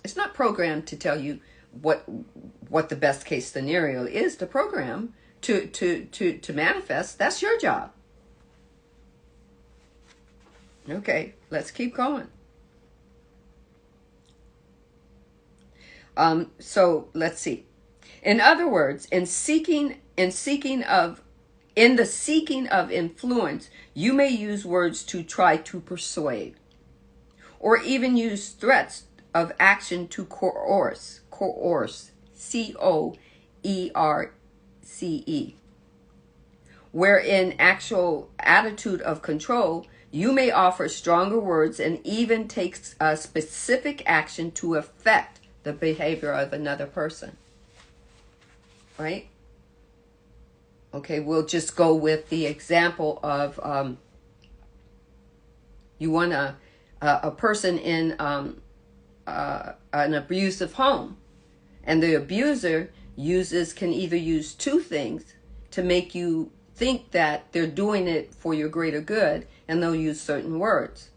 It's not programmed to tell you what the best case scenario is. To program to manifest, that's your job. Okay, let's keep going. So let's see. In other words, in the seeking of influence, you may use words to try to persuade, or even use threats of action to coerce, C-O-E-R-C-E. Where in actual attitude of control, you may offer stronger words and even take a specific action to affect the behavior of another person. Right? Okay, we'll just go with the example of you want a person in an abusive home, and the abuser can either use two things to make you think that they're doing it for your greater good, and they'll use certain words.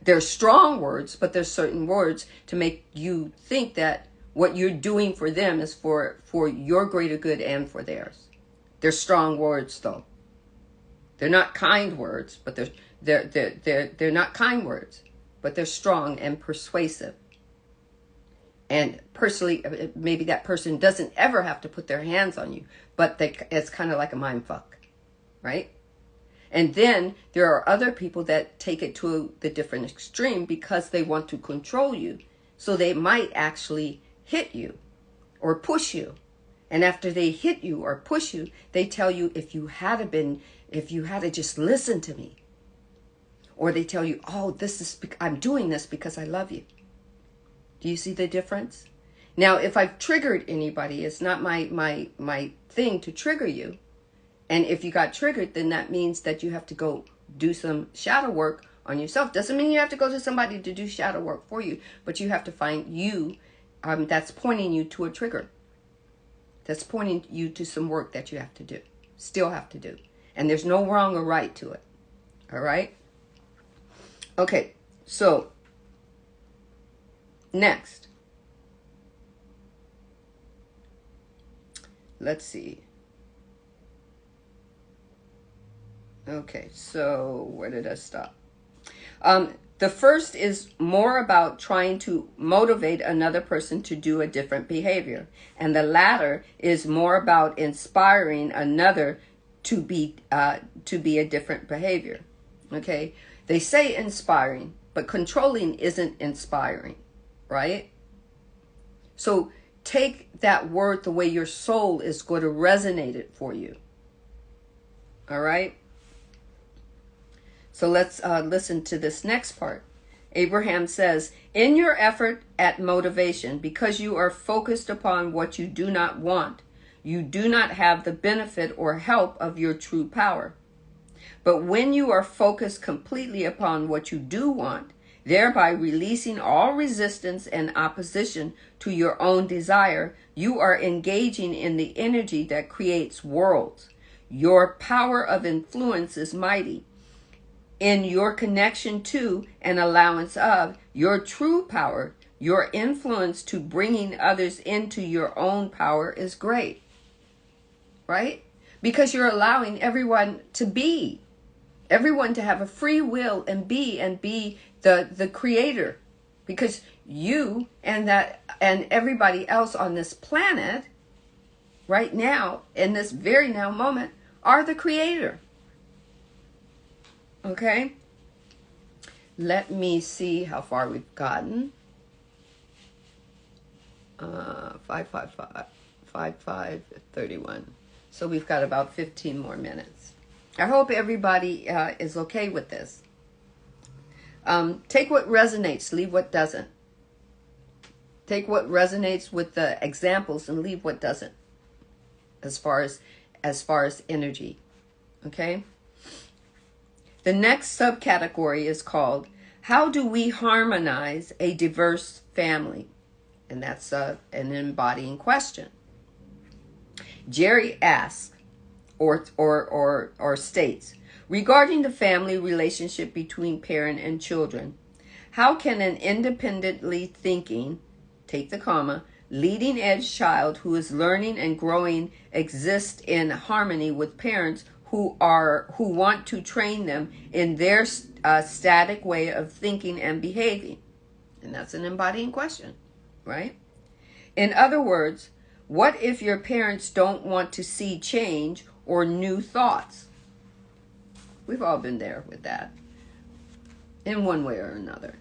They're strong words, but there's certain words to make you think that what you're doing for them is for your greater good and for theirs. They're strong words, though. They're not kind words, but they're not kind words, but they're strong and persuasive. And personally, maybe that person doesn't ever have to put their hands on you, but it's kind of like a mind fuck, right? And then there are other people that take it to the different extreme because they want to control you. So they might actually hit you or push you. And after they hit you or push you, they tell you, if you had just listened to me. Or they tell you, I'm doing this because I love you. Do you see the difference? Now, if I've triggered anybody, it's not my thing to trigger you. And if you got triggered, then that means that you have to go do some shadow work on yourself. Doesn't mean you have to go to somebody to do shadow work for you, but you have to find you that's pointing you to a trigger. That's pointing you to some work that you have to do, still have to do. And there's no wrong or right to it. All right? Okay, so next. Let's see. Okay, so where did I stop? The first is more about trying to motivate another person to do a different behavior. And the latter is more about inspiring another to be a different behavior. Okay? They say inspiring, but controlling isn't inspiring, right? So take that word the way your soul is going to resonate it for you. All right? So let's listen to this next part. Abraham says, in your effort at motivation, because you are focused upon what you do not want, you do not have the benefit or help of your true power. But when you are focused completely upon what you do want, thereby releasing all resistance and opposition to your own desire. You are engaging in the energy that creates worlds. Your power of influence is mighty. In your connection to and allowance of your true power, your influence to bringing others into your own power is great. Right? Because you're allowing everyone to be. Everyone to have a free will and be the creator. Because you and everybody else on this planet right now, in this very now moment, are the creator. Okay? Let me see how far we've gotten. 5:31. So we've got about 15 more minutes. I hope everybody is okay with this. Take what resonates, leave what doesn't. Take what resonates with the examples and leave what doesn't. As far as energy. Okay? The next subcategory is called, how do we harmonize a diverse family? And that's an embodying question. Jerry asks, or states, regarding the family relationship between parent and children, how can an independently thinking, take the comma, leading edge child who is learning and growing exist in harmony with parents who want to train them in their static way of thinking and behaving? And that's an embodying question, right? In other words, what if your parents don't want to see change or new thoughts? We've all been there with that, in one way or another.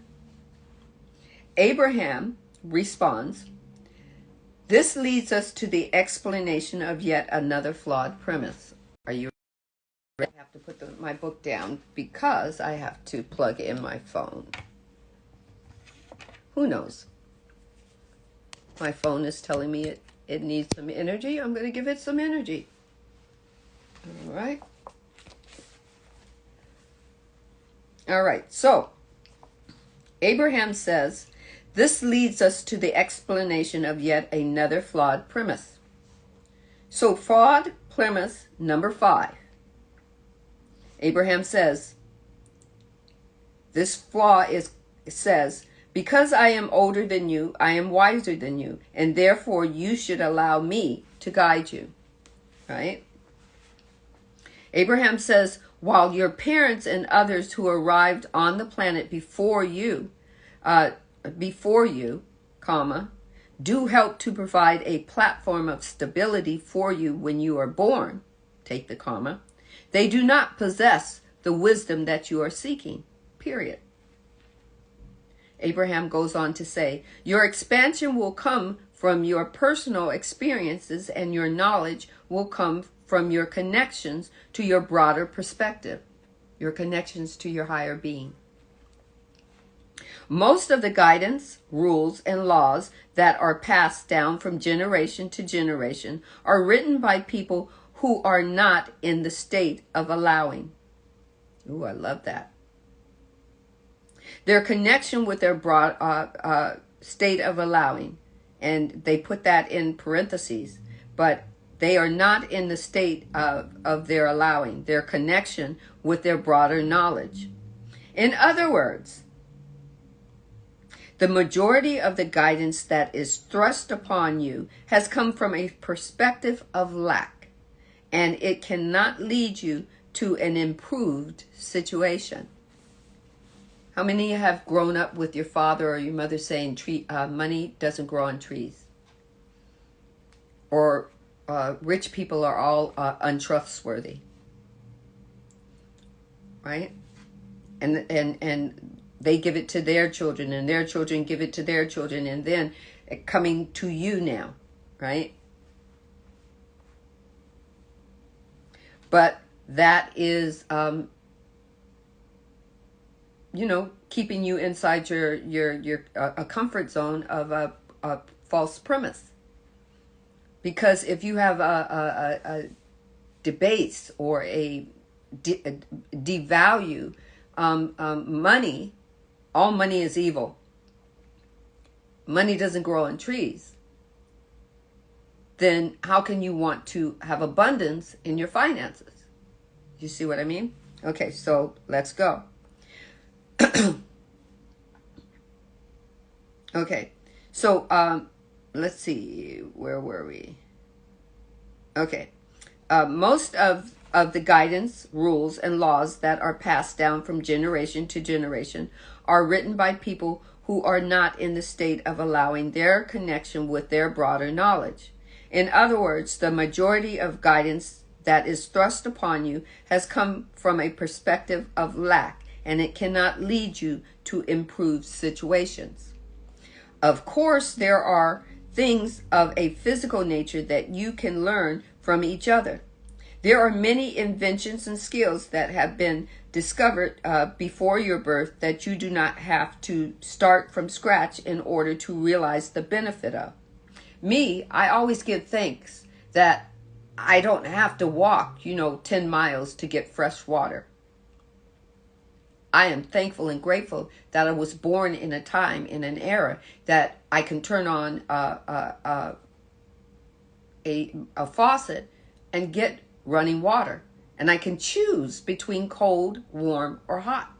Abraham responds, this leads us to the explanation of yet another flawed premise. Are you ready? I have to put my book down because I have to plug in my phone. Who knows? My phone is telling me it needs some energy. I'm going to give it some energy. All right. All right. So, Abraham says, this leads us to the explanation of yet another flawed premise. So, flawed premise number 5. Abraham says, this flaw says, because I am older than you, I am wiser than you, and therefore you should allow me to guide you. Right? Abraham says, while your parents and others who arrived on the planet before you, comma, do help to provide a platform of stability for you when you are born, take the comma, they do not possess the wisdom that you are seeking, period. Abraham goes on to say, your expansion will come from your personal experiences and your knowledge will come from your connections to your broader perspective, your connections to your higher being. Most of the guidance, rules, and laws that are passed down from generation to generation are written by people who are not in the state of allowing. Ooh, I love that. Their connection with their broad state of allowing, and they put that in parentheses, but they are not in the state of their allowing, their connection with their broader knowledge. In other words, the majority of the guidance that is thrust upon you has come from a perspective of lack, and it cannot lead you to an improved situation. How many of you have grown up with your father or your mother saying money doesn't grow on trees? Or rich people are all untrustworthy, right? And they give it to their children, and their children give it to their children, and then coming to you now, right? But that is, keeping you inside your comfort zone of a false premise. Because if you have a debase or a devalue money all money is evil. Money doesn't grow on trees. Then how can you want to have abundance in your finances? You see what I mean? Okay, so let's go. Okay, so let's see, where were we? Okay, most of the guidance, rules, and laws that are passed down from generation to generation are written by people who are not in the state of allowing their connection with their broader knowledge. In other words, the majority of guidance that is thrust upon you has come from a perspective of lack, and it cannot lead you to improved situations. Of course, there are things of a physical nature that you can learn from each other. There are many inventions and skills that have been discovered before your birth that you do not have to start from scratch in order to realize the benefit of. Me, I always give thanks that I don't have to walk, 10 miles to get fresh water. I am thankful and grateful that I was born in a time, in an era, that I can turn on a faucet and get running water. And I can choose between cold, warm, or hot.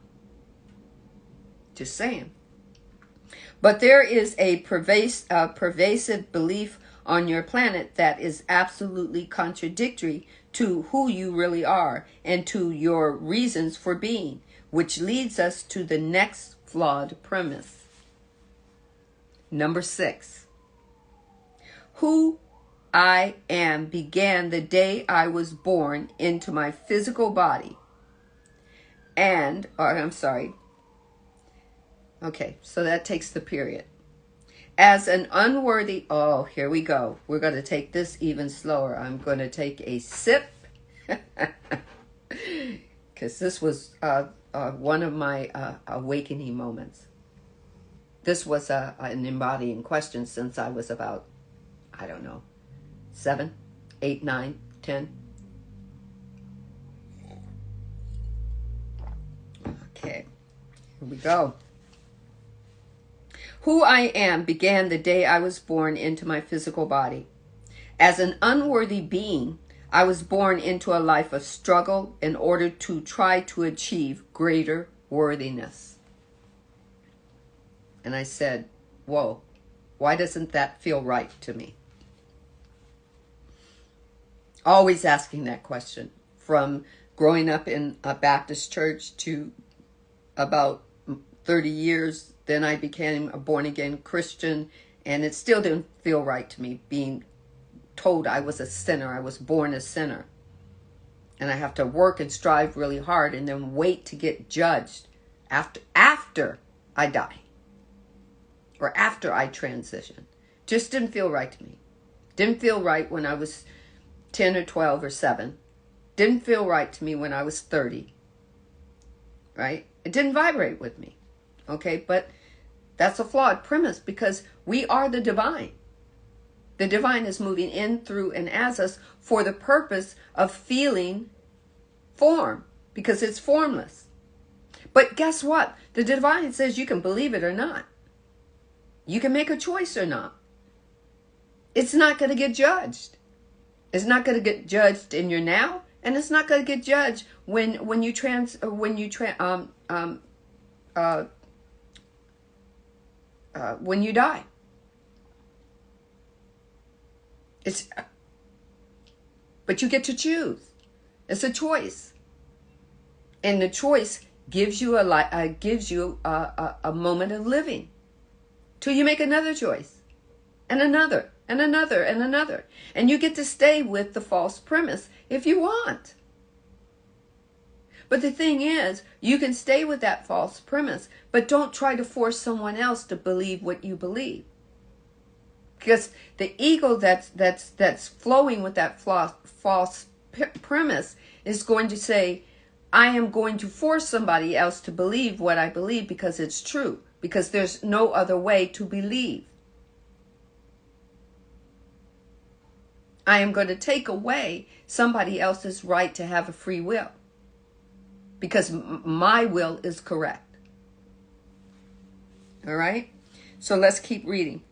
Just saying. But there is a pervasive belief on your planet that is absolutely contradictory to who you really are and to your reasons for being, which leads us to the next flawed premise. Number 6. Who I am began the day I was born into my physical body. Okay, so that takes the period. As an unworthy, here we go. We're going to take this even slower. I'm going to take a sip. Because this was one of my awakening moments. This was an embodying question since I was about, 7, 8, 9, 10. Okay, here we go. Who I am began the day I was born into my physical body. As an unworthy being, I was born into a life of struggle in order to try to achieve greater worthiness. And I said, whoa, why doesn't that feel right to me? Always asking that question, from growing up in a Baptist church to about 30 years. Then I became a born-again Christian, and it still didn't feel right to me, being told I was a sinner. I was born a sinner. And I have to work and strive really hard and then wait to get judged after I die or after I transition. Just didn't feel right to me. Didn't feel right when I was 10 or 12 or 7. Didn't feel right to me when I was 30. Right? It didn't vibrate with me. Okay, but that's a flawed premise because we are the divine. The divine is moving in, through, and as us for the purpose of feeling form because it's formless. But guess what? The divine says you can believe it or not. You can make a choice or not. It's not going to get judged. It's not going to get judged in your now, and it's not going to get judged when you die. But you get to choose. It's a choice, and the choice gives you a moment of living, till you make another choice, and another, and another, and another, and you get to stay with the false premise if you want. But the thing is, you can stay with that false premise, but don't try to force someone else to believe what you believe. Because the ego that's flowing with that false premise is going to say, I am going to force somebody else to believe what I believe because it's true, because there's no other way to believe. I am going to take away somebody else's right to have a free will because my will is correct. All right? So let's keep reading.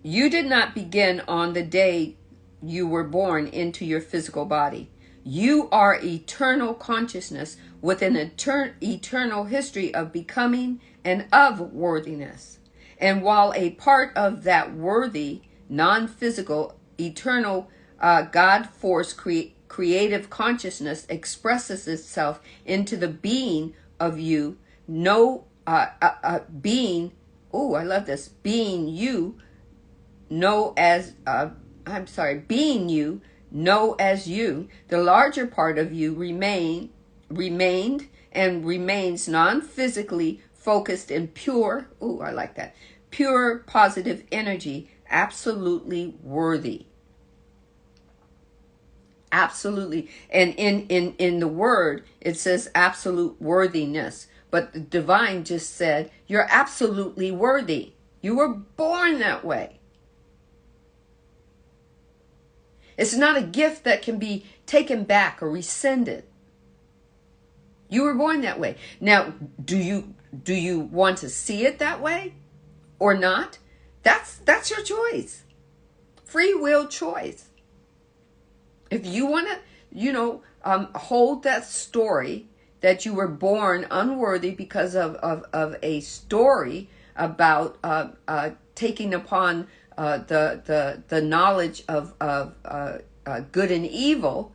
You did not begin on the day you were born into your physical body. You are eternal consciousness with an eternal history of becoming and of worthiness. And while a part of that worthy, non-physical, eternal God force creative consciousness expresses itself into the being of you, being, oh, I love this, being you, being you, know as you, the larger part of you remained and remains non-physically focused in pure, ooh, I like that, pure positive energy, absolutely worthy. Absolutely. And in the word, it says absolute worthiness. But the divine just said, you're absolutely worthy. You were born that way. It's not a gift that can be taken back or rescinded. You were born that way. Now, do you want to see it that way or not? That's your choice. Free will choice. If you want to, hold that story that you were born unworthy because of a story about taking upon the knowledge of good and evil,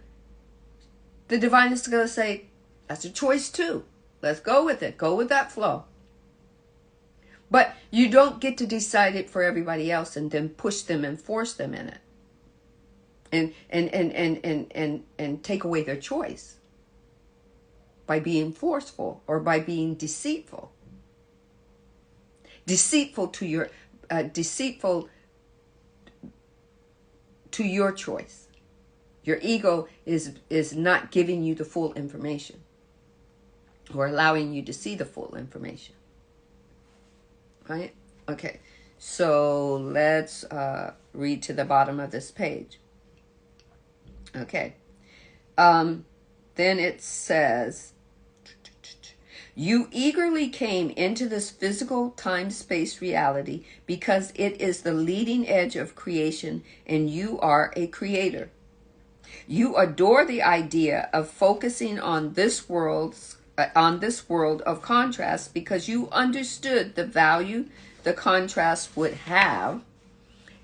the divine is going to say, that's a choice too. Let's go with it. Go with that flow. But you don't get to decide it for everybody else and then push them and force them in it. And take away their choice by being forceful or by being deceitful. Deceitful to your choice. Your ego is not giving you the full information or allowing you to see the full information. Right? Okay. So let's read to the bottom of this page. Okay. Then it says, you eagerly came into this physical time-space reality because it is the leading edge of creation and you are a creator. You adore the idea of focusing on this world of contrast because you understood the value the contrast would have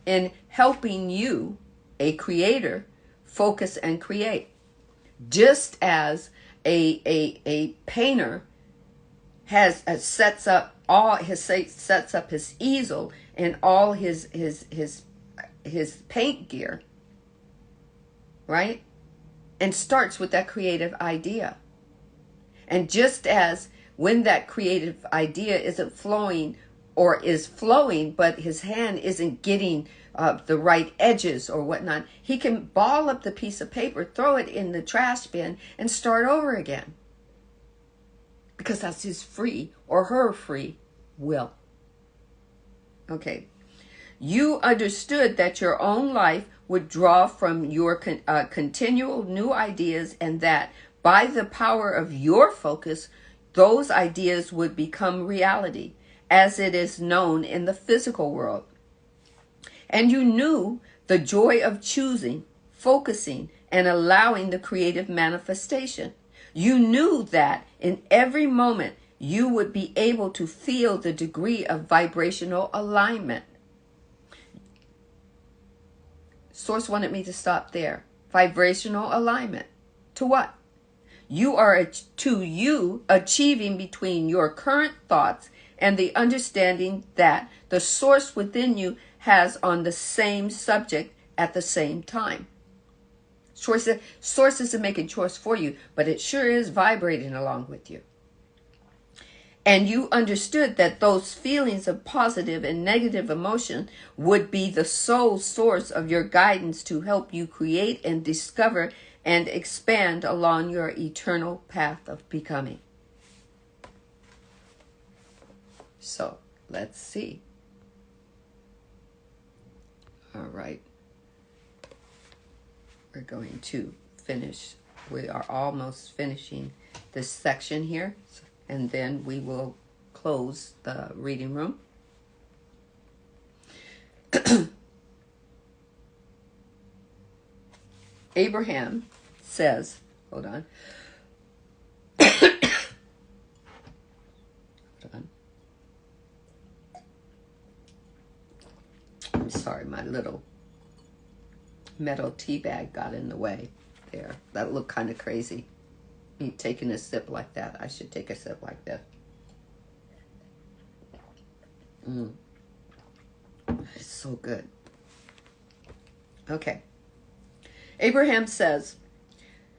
in helping you, a creator, focus and create. Just as a painter sets up his easel and all his paint gear, right? And starts with that creative idea. And just as when that creative idea isn't flowing or is flowing, but his hand isn't getting the right edges or whatnot, he can ball up the piece of paper, throw it in the trash bin, and start over again. Because that's his free or her free will. Okay. You understood that your own life would draw from your continual new ideas and that by the power of your focus, those ideas would become reality as it is known in the physical world. And you knew the joy of choosing, focusing, and allowing the creative manifestation. You knew that in every moment you would be able to feel the degree of vibrational alignment. Source wanted me to stop there. Vibrational alignment. To what? You are achieving between your current thoughts and the understanding that the source within you has on the same subject at the same time. Source isn't making choice for you, but it sure is vibrating along with you. And you understood that those feelings of positive and negative emotion would be the sole source of your guidance to help you create and discover and expand along your eternal path of becoming. So, let's see. All right. We're going to finish. We are almost finishing this section here, and then we will close the reading room. Abraham says, hold on. Hold on. I'm sorry, my little metal tea bag got in the way there. That looked kind of crazy. Me taking a sip like that. I should take a sip like that. It's so good. Okay. Abraham says,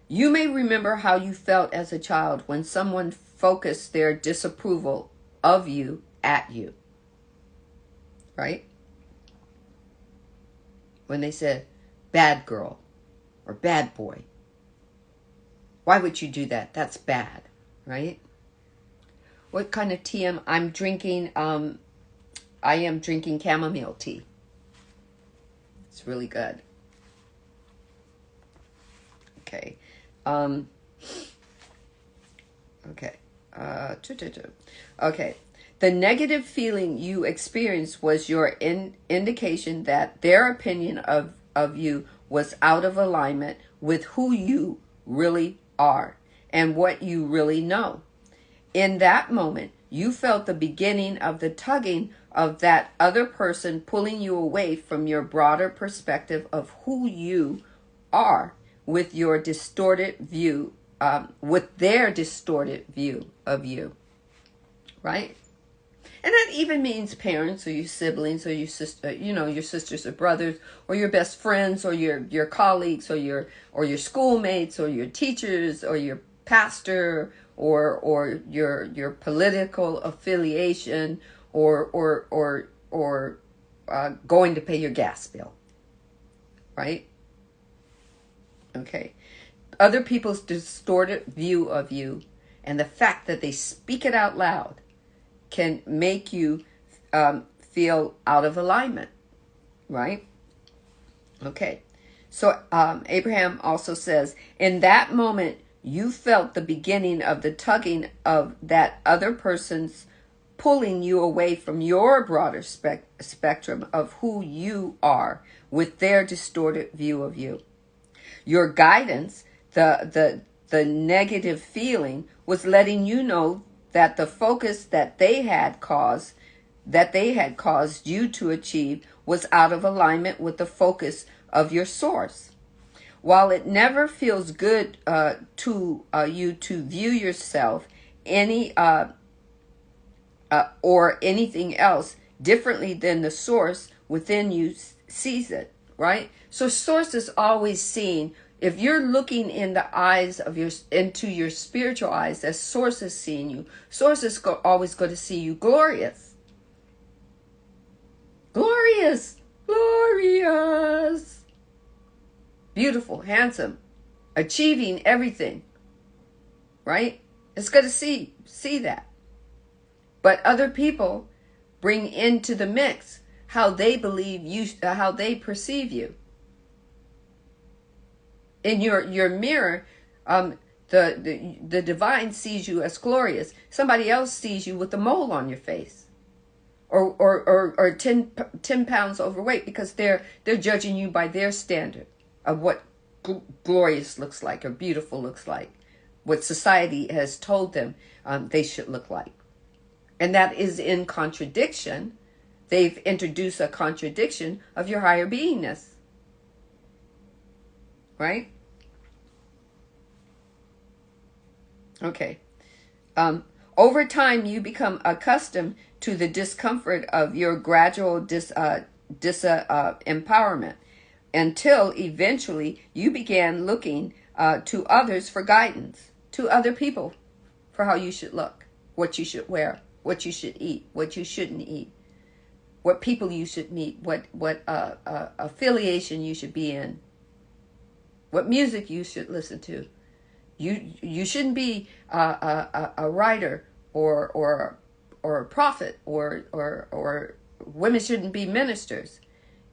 you may remember how you felt as a child when someone focused their disapproval of you at you. Right? When they said, bad girl or bad boy. Why would you do that? That's bad, right? What kind of tea I'm drinking? I am drinking chamomile tea. It's really good. Okay. Okay. Okay. The negative feeling you experienced was your indication that their opinion of you was out of alignment with who you really are and what you really know. In that moment, you felt the beginning of the tugging of that other person pulling you away from your broader perspective of who you are with your distorted view, with their distorted view of you, right? And that even means parents or your siblings or your sister, your sisters or brothers or your best friends or your colleagues or your schoolmates or your teachers or your pastor or your political affiliation or going to pay your gas bill, right? Okay. Other people's distorted view of you and the fact that they speak it out loud can make you feel out of alignment, right? Okay. So Abraham also says, in that moment, you felt the beginning of the tugging of that other person's pulling you away from your broader spectrum of who you are with their distorted view of you. Your guidance, the negative feeling, was letting you know that the focus that they had caused you to achieve was out of alignment with the focus of your source. While it never feels good to you to view yourself or anything else differently than the source within you sees it, right? So source is always seen. If you're looking in the eyes of into your spiritual eyes, as source is seeing you, source is always going to see you glorious. Glorious. Glorious. Beautiful, handsome, achieving everything. Right? It's going to see that. But other people bring into the mix how they believe you, how they perceive you. In your mirror, the divine sees you as glorious. Somebody else sees you with a mole on your face, or 10 pounds overweight, because they're judging you by their standard of what glorious looks like or beautiful looks like, what society has told them they should look like, and that is in contradiction. They've introduced a contradiction of your higher beingness. Right? Okay. Over time, you become accustomed to the discomfort of your gradual empowerment until eventually you began looking to others for guidance, to other people for how you should look, what you should wear, what you should eat, what you shouldn't eat, what people you should meet, what affiliation you should be in, what music you should listen to. You shouldn't be a writer or a prophet or women shouldn't be ministers.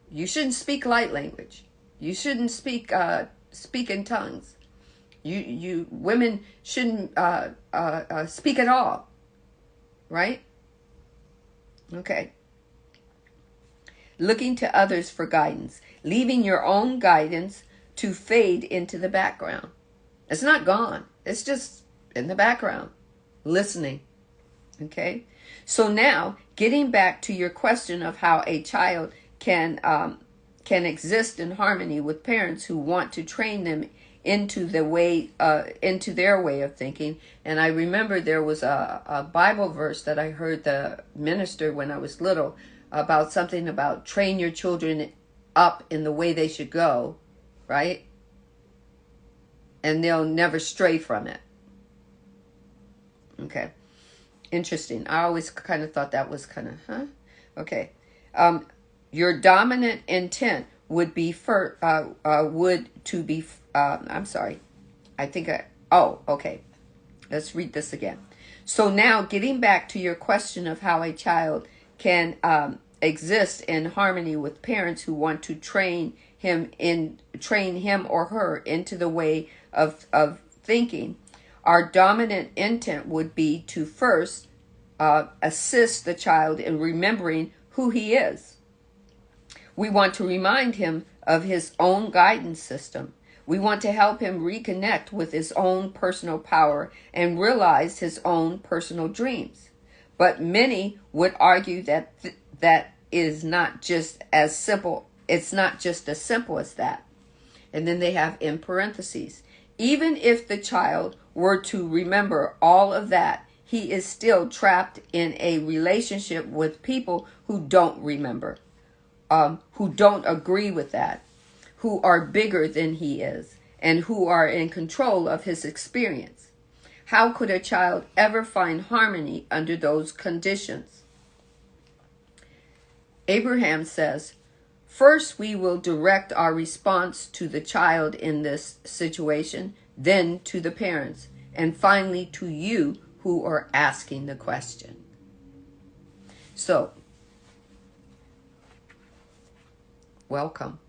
You shouldn't speak light language. You shouldn't speak in tongues. You women shouldn't speak at all, right? Okay. Looking to others for guidance, leaving your own guidance to fade into the background. It's not gone. It's just in the background, listening. Okay. So now, getting back to your question of how a child can exist in harmony with parents who want to train them into their way of thinking. And I remember there was a Bible verse that I heard the minister when I was little about something about train your children up in the way they should go, right? And they'll never stray from it. Okay. Interesting. I always kind of thought that was kind of, Okay. Your dominant intent would be okay. Let's read this again. So now, getting back to your question of how a child can exist in harmony with parents who want to train him or her into the way of thinking, our dominant intent would be to first assist the child in remembering who he is. We want to remind him of his own guidance system. We want to help him reconnect with his own personal power and realize his own personal dreams. But many would argue that that is not just as simple. It's not just as simple as that. And then they have in parentheses, even if the child were to remember all of that, he is still trapped in a relationship with people who don't remember, who don't agree with that, who are bigger than he is, and who are in control of his experience. How could a child ever find harmony under those conditions? Abraham says, first we will direct our response to the child in this situation, then to the parents, and finally to you who are asking the question. So, welcome.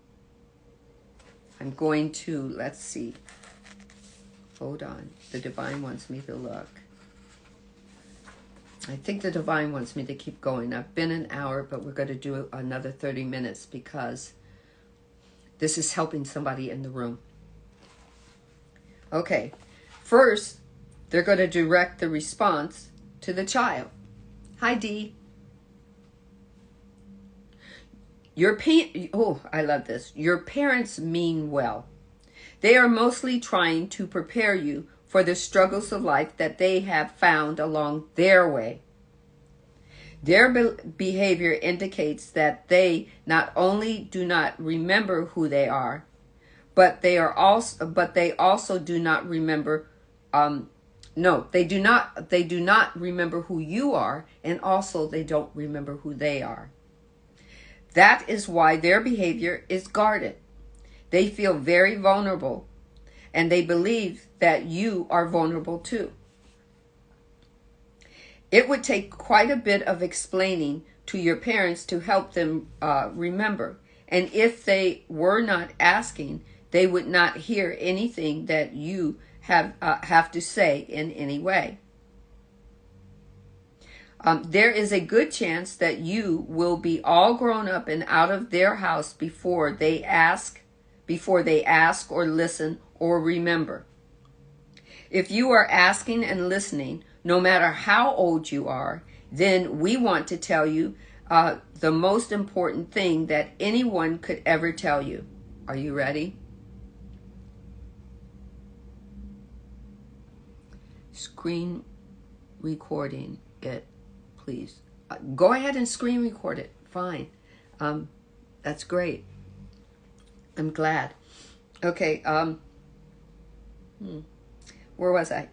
I'm going to, let's see. Hold on. The divine wants me to look. I think the divine wants me to keep going. I've been an hour, but we're going to do another 30 minutes because this is helping somebody in the room. Okay. First, they're going to direct the response to the child. Hi, Dee. I love this. Your parents mean well. They are mostly trying to prepare you for the struggles of life that they have found along their way. Their behavior indicates that they not only do not remember who they are, but they also do not remember. They do not remember who you are, and also they don't remember who they are. That is why their behavior is guarded. They feel very vulnerable, and they believe that you are vulnerable too. It would take quite a bit of explaining to your parents to help them remember. And if they were not asking, they would not hear anything that you have to say in any way. There is a good chance that you will be all grown up and out of their house before they ask or listen or remember. If you are asking and listening, no matter how old you are, then we want to tell you the most important thing that anyone could ever tell you. Are you ready? Screen recording it. Please. Go ahead and screen record it. Fine. That's great. I'm glad. Okay. Where was I?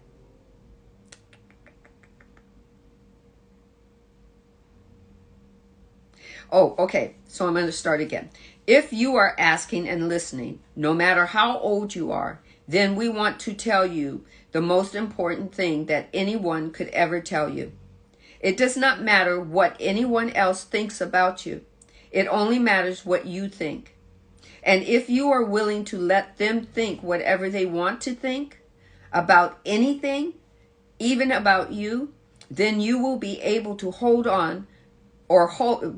Oh, okay. So I'm going to start again. If you are asking and listening, no matter how old you are, then we want to tell you the most important thing that anyone could ever tell you. It does not matter what anyone else thinks about you. It only matters what you think. And if you are willing to let them think whatever they want to think, about anything, even about you, then you will be able to hold on or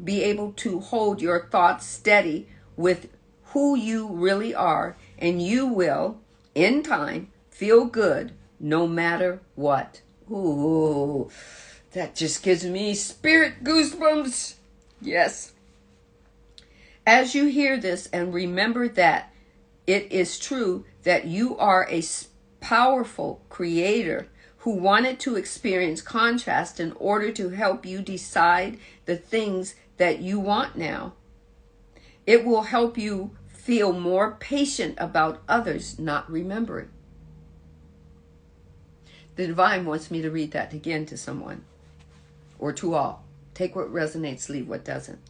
be able to hold your thoughts steady with who you really are, and you will, in time, feel good no matter what. Ooh, that just gives me spirit goosebumps. Yes. As you hear this and remember that it is true that you are a powerful creator who wanted to experience contrast in order to help you decide the things that you want now, it will help you feel more patient about others not remembering. The divine wants me to read that again to someone or to all. Take what resonates, leave what doesn't.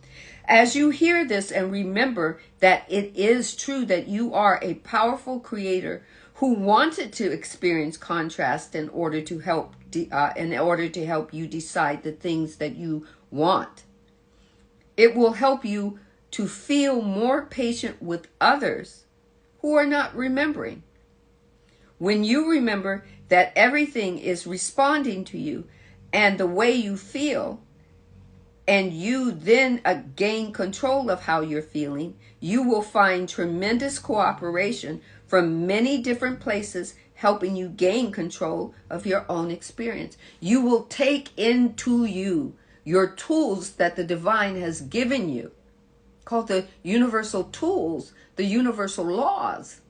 As you hear this and remember that it is true that you are a powerful creator who wanted to experience contrast in order to help you decide the things that you want, it will help you to feel more patient with others who are not remembering. When you remember that everything is responding to you and the way you feel, and you then gain control of how you're feeling, you will find tremendous cooperation from many different places helping you gain control of your own experience. You will take into you your tools that the divine has given you, called the universal tools, the universal laws.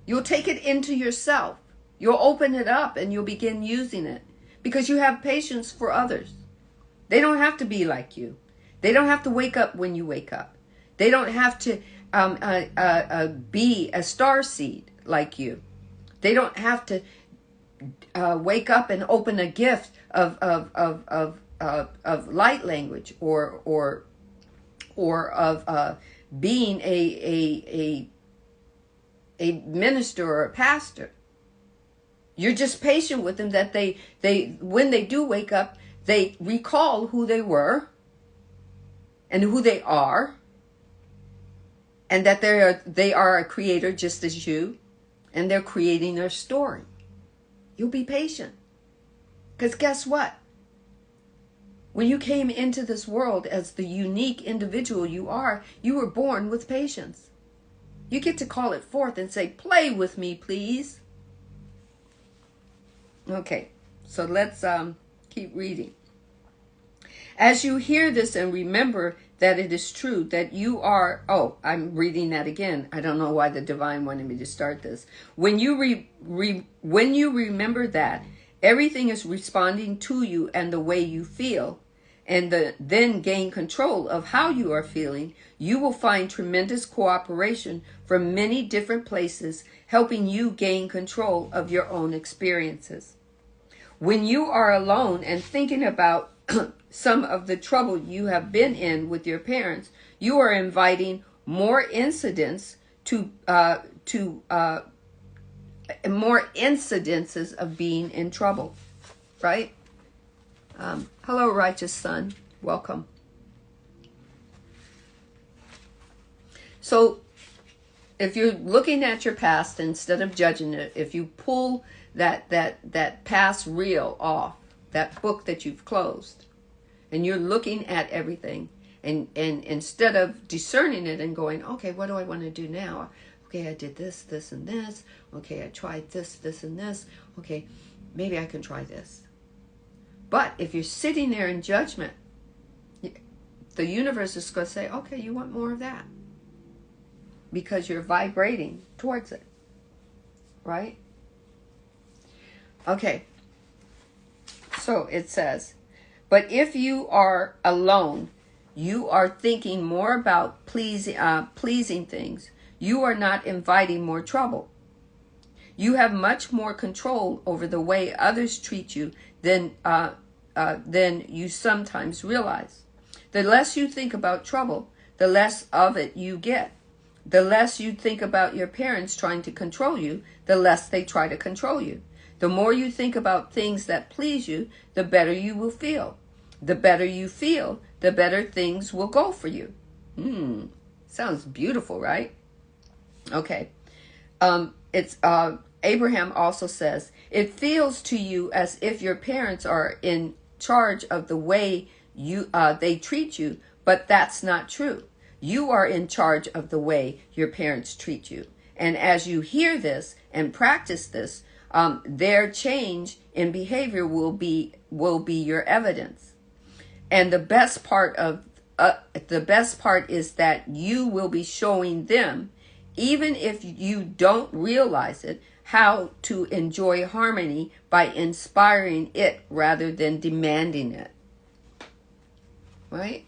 You'll take it into yourself. You'll open it up and you'll begin using it because you have patience for others. They don't have to be like you. They don't have to wake up when you wake up. They don't have to be a starseed like you. They don't have to wake up and open a gift of light language or of being a minister or a pastor. You're just patient with them that they when they do wake up, they recall who they were and who they are, and that they are a creator just as you, and they're creating their story. You'll be patient. Because guess what? When you came into this world as the unique individual you are, you were born with patience. You get to call it forth and say, play with me, please. Okay, so let's keep reading. As you hear this and remember that it is true that you are, I'm reading that again. I don't know why the divine wanted me to start this. When you remember that everything is responding to you and the way you feel, and then gain control of how you are feeling, you will find tremendous cooperation from many different places, helping you gain control of your own experiences. When you are alone and thinking about some of the trouble you have been in with your parents, you are inviting more incidences of being in trouble, right? Hello, righteous son. Welcome. So if you're looking at your past instead of judging it, if you pull that past reel off, that book that you've closed, and you're looking at everything, and instead of discerning it and going, okay, what do I want to do now? Okay, I did this, this, and this. Okay, I tried this, this, and this. Okay, maybe I can try this. But if you're sitting there in judgment, the universe is going to say, okay, you want more of that. Because you're vibrating towards it. Right? Okay. So it says, but if you are alone, you are thinking more about pleasing things. You are not inviting more trouble. You have much more control over the way others treat you than you sometimes realize. The less you think about trouble, the less of it you get. The less you think about your parents trying to control you, the less they try to control you. The more you think about things that please you, the better you will feel. The better you feel, the better things will go for you. Sounds beautiful, right? Okay. Abraham also says, it feels to you as if your parents are in charge of the way they treat you, but that's not true. You are in charge of the way your parents treat you. And as you hear this and practice this, their change in behavior will be your evidence. And the best part is that you will be showing them, even if you don't realize it, how to enjoy harmony by inspiring it rather than demanding it. Right?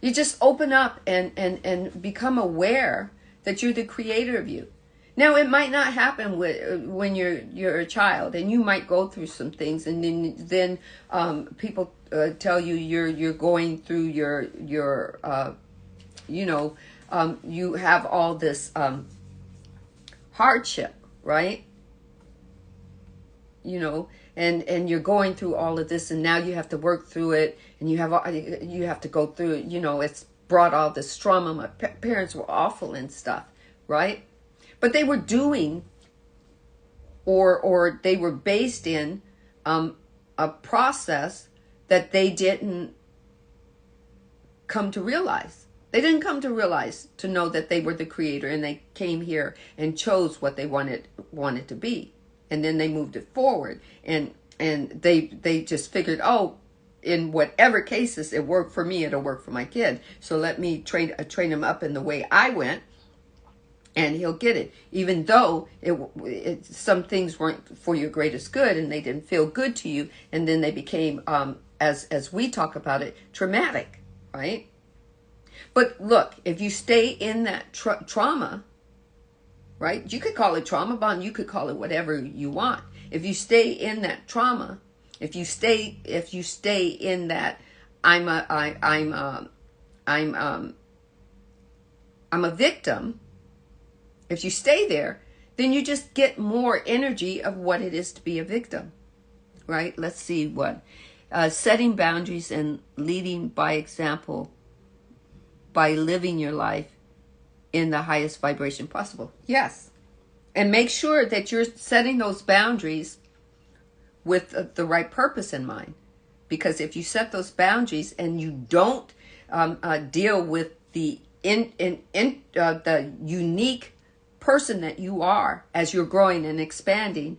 You just open up and become aware that you're the creator of you. Now, it might not happen when you're a child, and you might go through some things, and then people tell you you're going through your you have all this hardship, right? And you're going through all of this, and now you have to work through it, and you have to go through it. It's brought all this trauma. My parents were awful and stuff, right? But they were doing, or they were based in a process that they didn't come to realize. They didn't come to realize, to know that they were the creator, and they came here and chose what they wanted to be. And then they moved it forward, and they just figured, oh, in whatever cases it worked for me, it'll work for my kid. So let me train him up in the way I went, and he'll get it. Even though some things weren't for your greatest good, and they didn't feel good to you, and then they became, as we talk about it, traumatic, right? But look, if you stay in that trauma, right? You could call it trauma bond. You could call it whatever you want. If you stay in that trauma, if you stay in that, I'm a victim. If you stay there, then you just get more energy of what it is to be a victim, right? Let's see what setting boundaries and leading by example by living your life in the highest vibration possible. Yes. And make sure that you're setting those boundaries with the right purpose in mind. Because if you set those boundaries and you don't deal with the unique person that you are as you're growing and expanding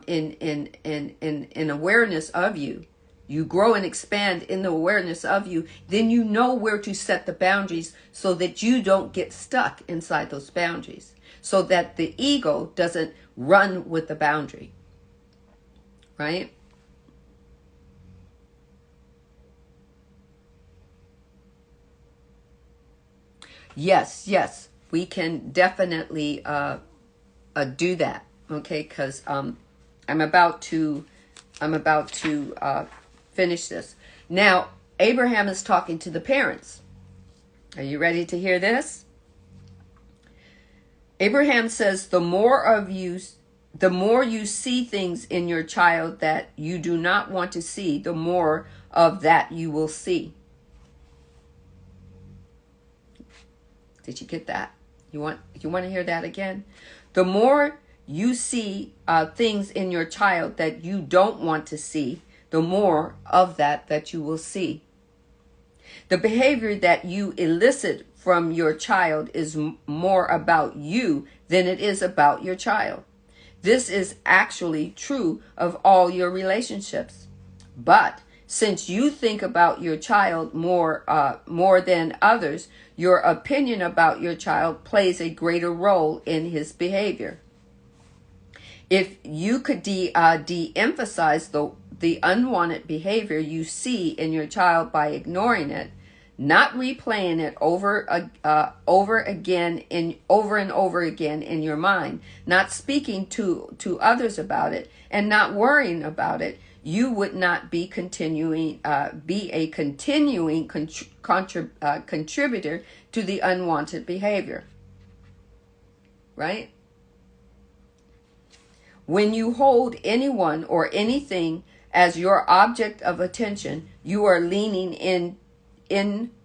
in awareness of you, you grow and expand in the awareness of you, then you know where to set the boundaries so that you don't get stuck inside those boundaries, so that the ego doesn't run with the boundary, right? Yes, we can definitely do that, okay? Because I'm about to finish this. Now, Abraham is talking to the parents. Are you ready to hear this? Abraham says, the more you see things in your child that you do not want to see, the more of that you will see. Did you get that? You want to hear that again? The more you see things in your child that you don't want to see, the more of that you will see. The behavior that you elicit from your child is more about you than it is about your child. This is actually true of all your relationships. But since you think about your child more than others, your opinion about your child plays a greater role in his behavior. If you could de-emphasize the unwanted behavior you see in your child by ignoring it, not replaying it over and over again in your mind, not speaking to others about it, and not worrying about it, you would not be a continuing contributor to the unwanted behavior, right? When you hold anyone or anything as your object of attention, you are leaning in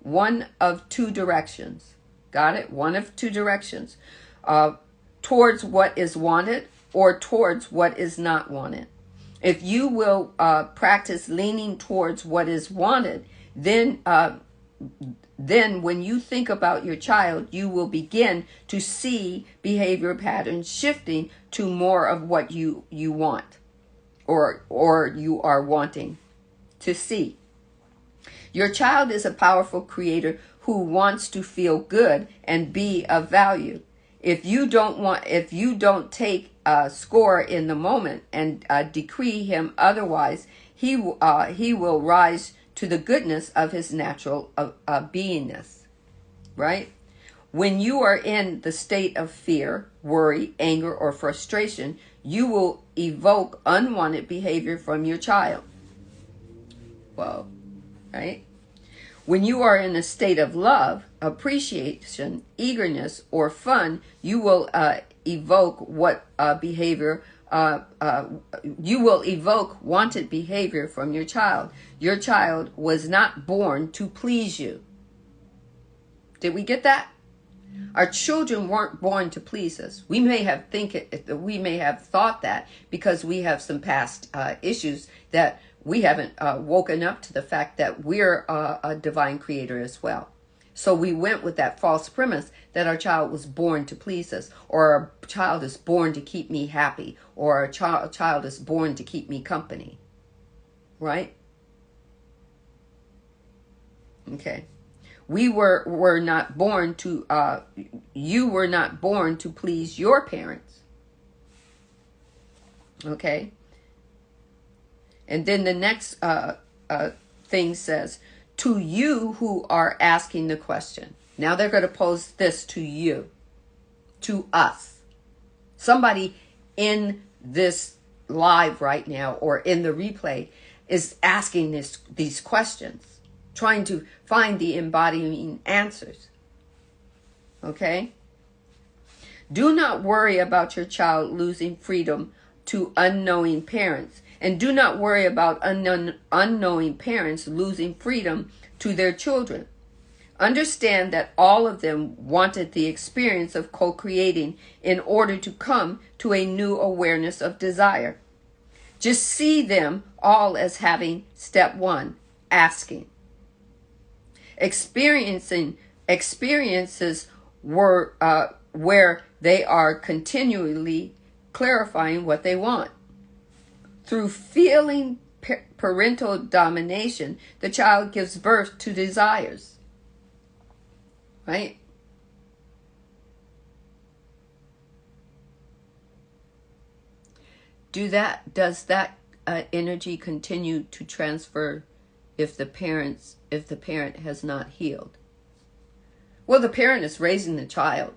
one of two directions. Got it? One of two directions. Towards what is wanted or towards what is not wanted. If you will practice leaning towards what is wanted, then when you think about your child, you will begin to see behavior patterns shifting to more of what you want or you are wanting to see. Your child is a powerful creator who wants to feel good and be of value. If you don't take a score in the moment and decree him otherwise, he will rise to the goodness of his natural beingness, right? When you are in the state of fear, worry, anger, or frustration, you will evoke unwanted behavior from your child. Whoa, right? When you are in a state of love, appreciation, eagerness, or fun, you will evoke you will evoke wanted behavior from your child. Your child was not born to please you. Did we get that? Our children weren't born to please us. We may have thought that because we have some past issues that we haven't woken up to the fact that we're a divine creator as well. So we went with that false premise that our child was born to please us, or our child is born to keep me happy, or a child is born to keep me company. Right? Okay. You were not born to please your parents. Okay? And then the next thing says, to you who are asking the question. Now they're going to pose this to you, to us. Somebody in this live right now or in the replay is asking these questions, trying to find the embodying answers. Okay? Do not worry about your child losing freedom to unknowing parents. And do not worry about unknowing parents losing freedom to their children. Understand that all of them wanted the experience of co-creating in order to come to a new awareness of desire. Just see them all as having step one, asking. Experiences were where they are continually clarifying what they want. Through feeling parental domination, the child gives birth to desires. Right? Does that energy continue to transfer if the parent has not healed? Well, the parent is raising the child,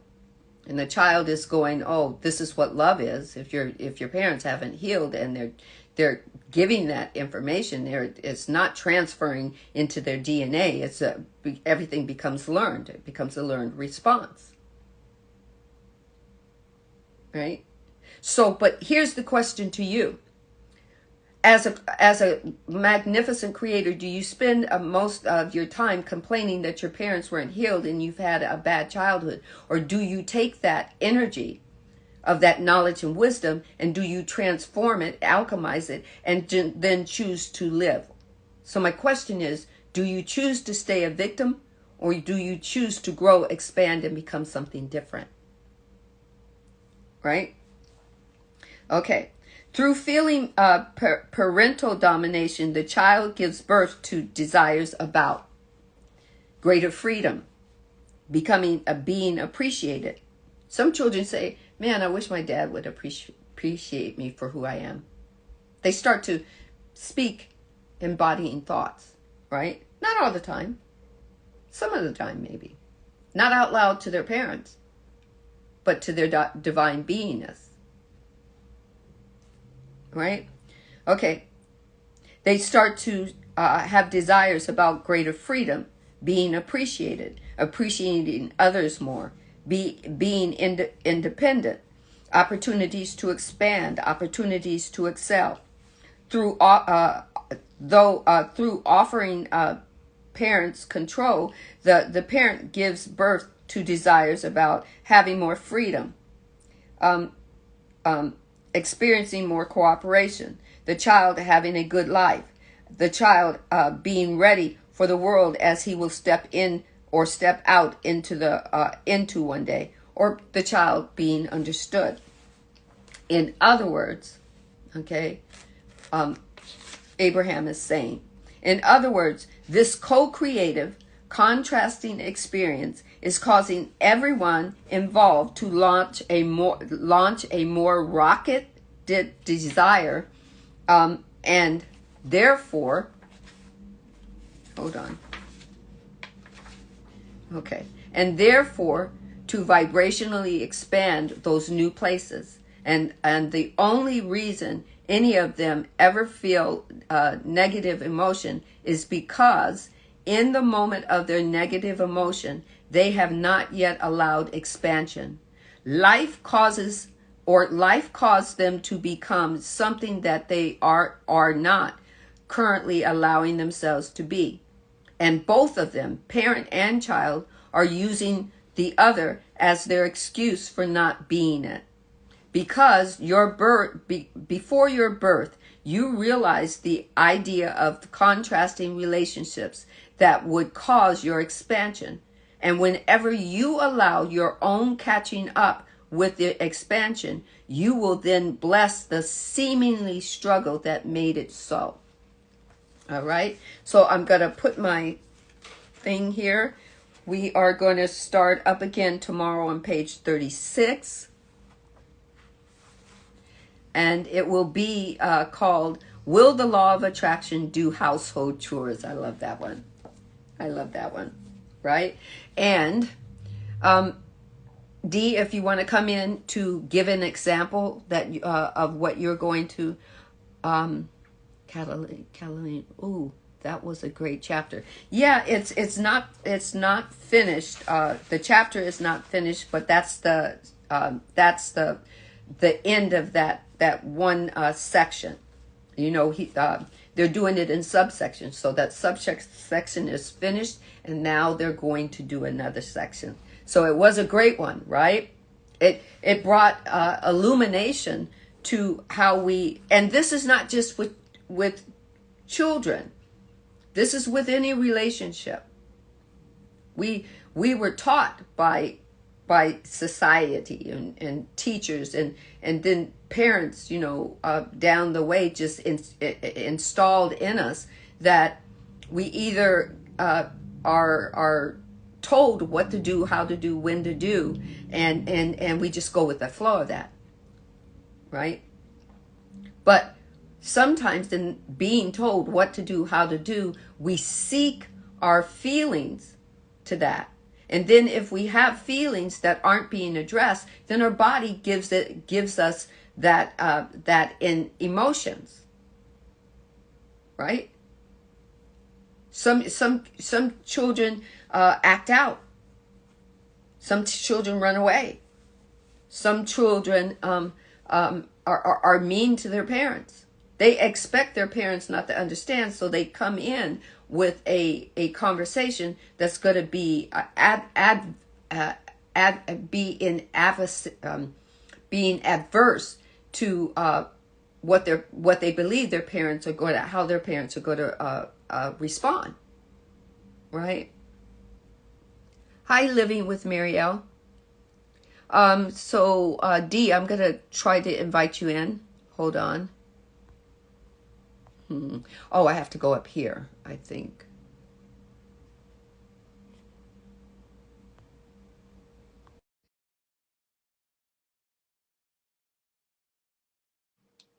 and the child is going, "Oh, this is what love is." If your parents haven't healed and they're giving that information, it's not transferring into their DNA. Everything becomes learned. It becomes a learned response, right? So, but here's the question to you: as a magnificent creator, do you spend most of your time complaining that your parents weren't healed and you've had a bad childhood, or do you take that energy of that knowledge and wisdom, and do you transform it, alchemize it, and then choose to live? So my question is, do you choose to stay a victim, or do you choose to grow, expand, and become something different? Right? Okay. Through feeling parental domination, the child gives birth to desires about greater freedom, being appreciated. Some children say, "Man, I wish my dad would appreciate me for who I am." They start to speak embodying thoughts, right? Not all the time. Some of the time, maybe. Not out loud to their parents, but to their divine beingness. Right? Okay. They start to have desires about greater freedom, being appreciated, appreciating others more, being independent, opportunities to expand, opportunities to excel. Through offering parents control, the parent gives birth to desires about having more freedom, experiencing more cooperation, the child having a good life, the child being ready for the world as he will step in or step out into one day, or the child being understood. In other words, okay, Abraham is saying, in other words, this co-creative, contrasting experience is causing everyone involved to launch a more rocket desire, and therefore, hold on. Okay, and therefore to vibrationally expand those new places. And the only reason any of them ever feel negative emotion is because in the moment of their negative emotion, they have not yet allowed expansion. Life caused them to become something that they are not currently allowing themselves to be. And both of them, parent and child, are using the other as their excuse for not being it. Because before your birth, you realized the idea of the contrasting relationships that would cause your expansion. And whenever you allow your own catching up with the expansion, you will then bless the seemingly struggle that made it so. All right. So I'm going to put my thing here. We are going to start up again tomorrow on page 36. And it will be called, Will the Law of Attraction Do Household Chores? I love that one. I love that one. Right? And Dee, if you want to come in to give an example that of what you're going to, Catalina, ooh, that was a great chapter. Yeah, it's not finished. The chapter is not finished, but that's the end of that one section. You know, they're doing it in subsections, so that section is finished, and now they're going to do another section. So it was a great one, right? It brought illumination to how we, and this is not just with children. This is with any relationship. We were taught by society and teachers and then parents, you know, down the way, just installed in us that we either are told what to do, how to do, when to do, and we just go with the flow of that, right? But sometimes in being told what to do, how to do, we seek our feelings to that. And then if we have feelings that aren't being addressed, then our body gives us that in emotions, right? Some children act out. Some children run away. Some children are mean to their parents. They expect their parents not to understand, so they come in with a conversation that's going to be being adverse to what they believe their parents are going to, how their parents are going to respond, right? Hi, Living with Marielle. So Dee, I'm going to try to invite you in. Hold on. Oh, I have to go up here, I think.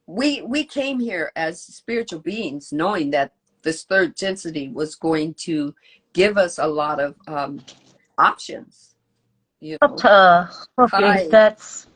We came here as spiritual beings knowing that this third density was going to give us a lot of options. You know? Okay, Hi. that's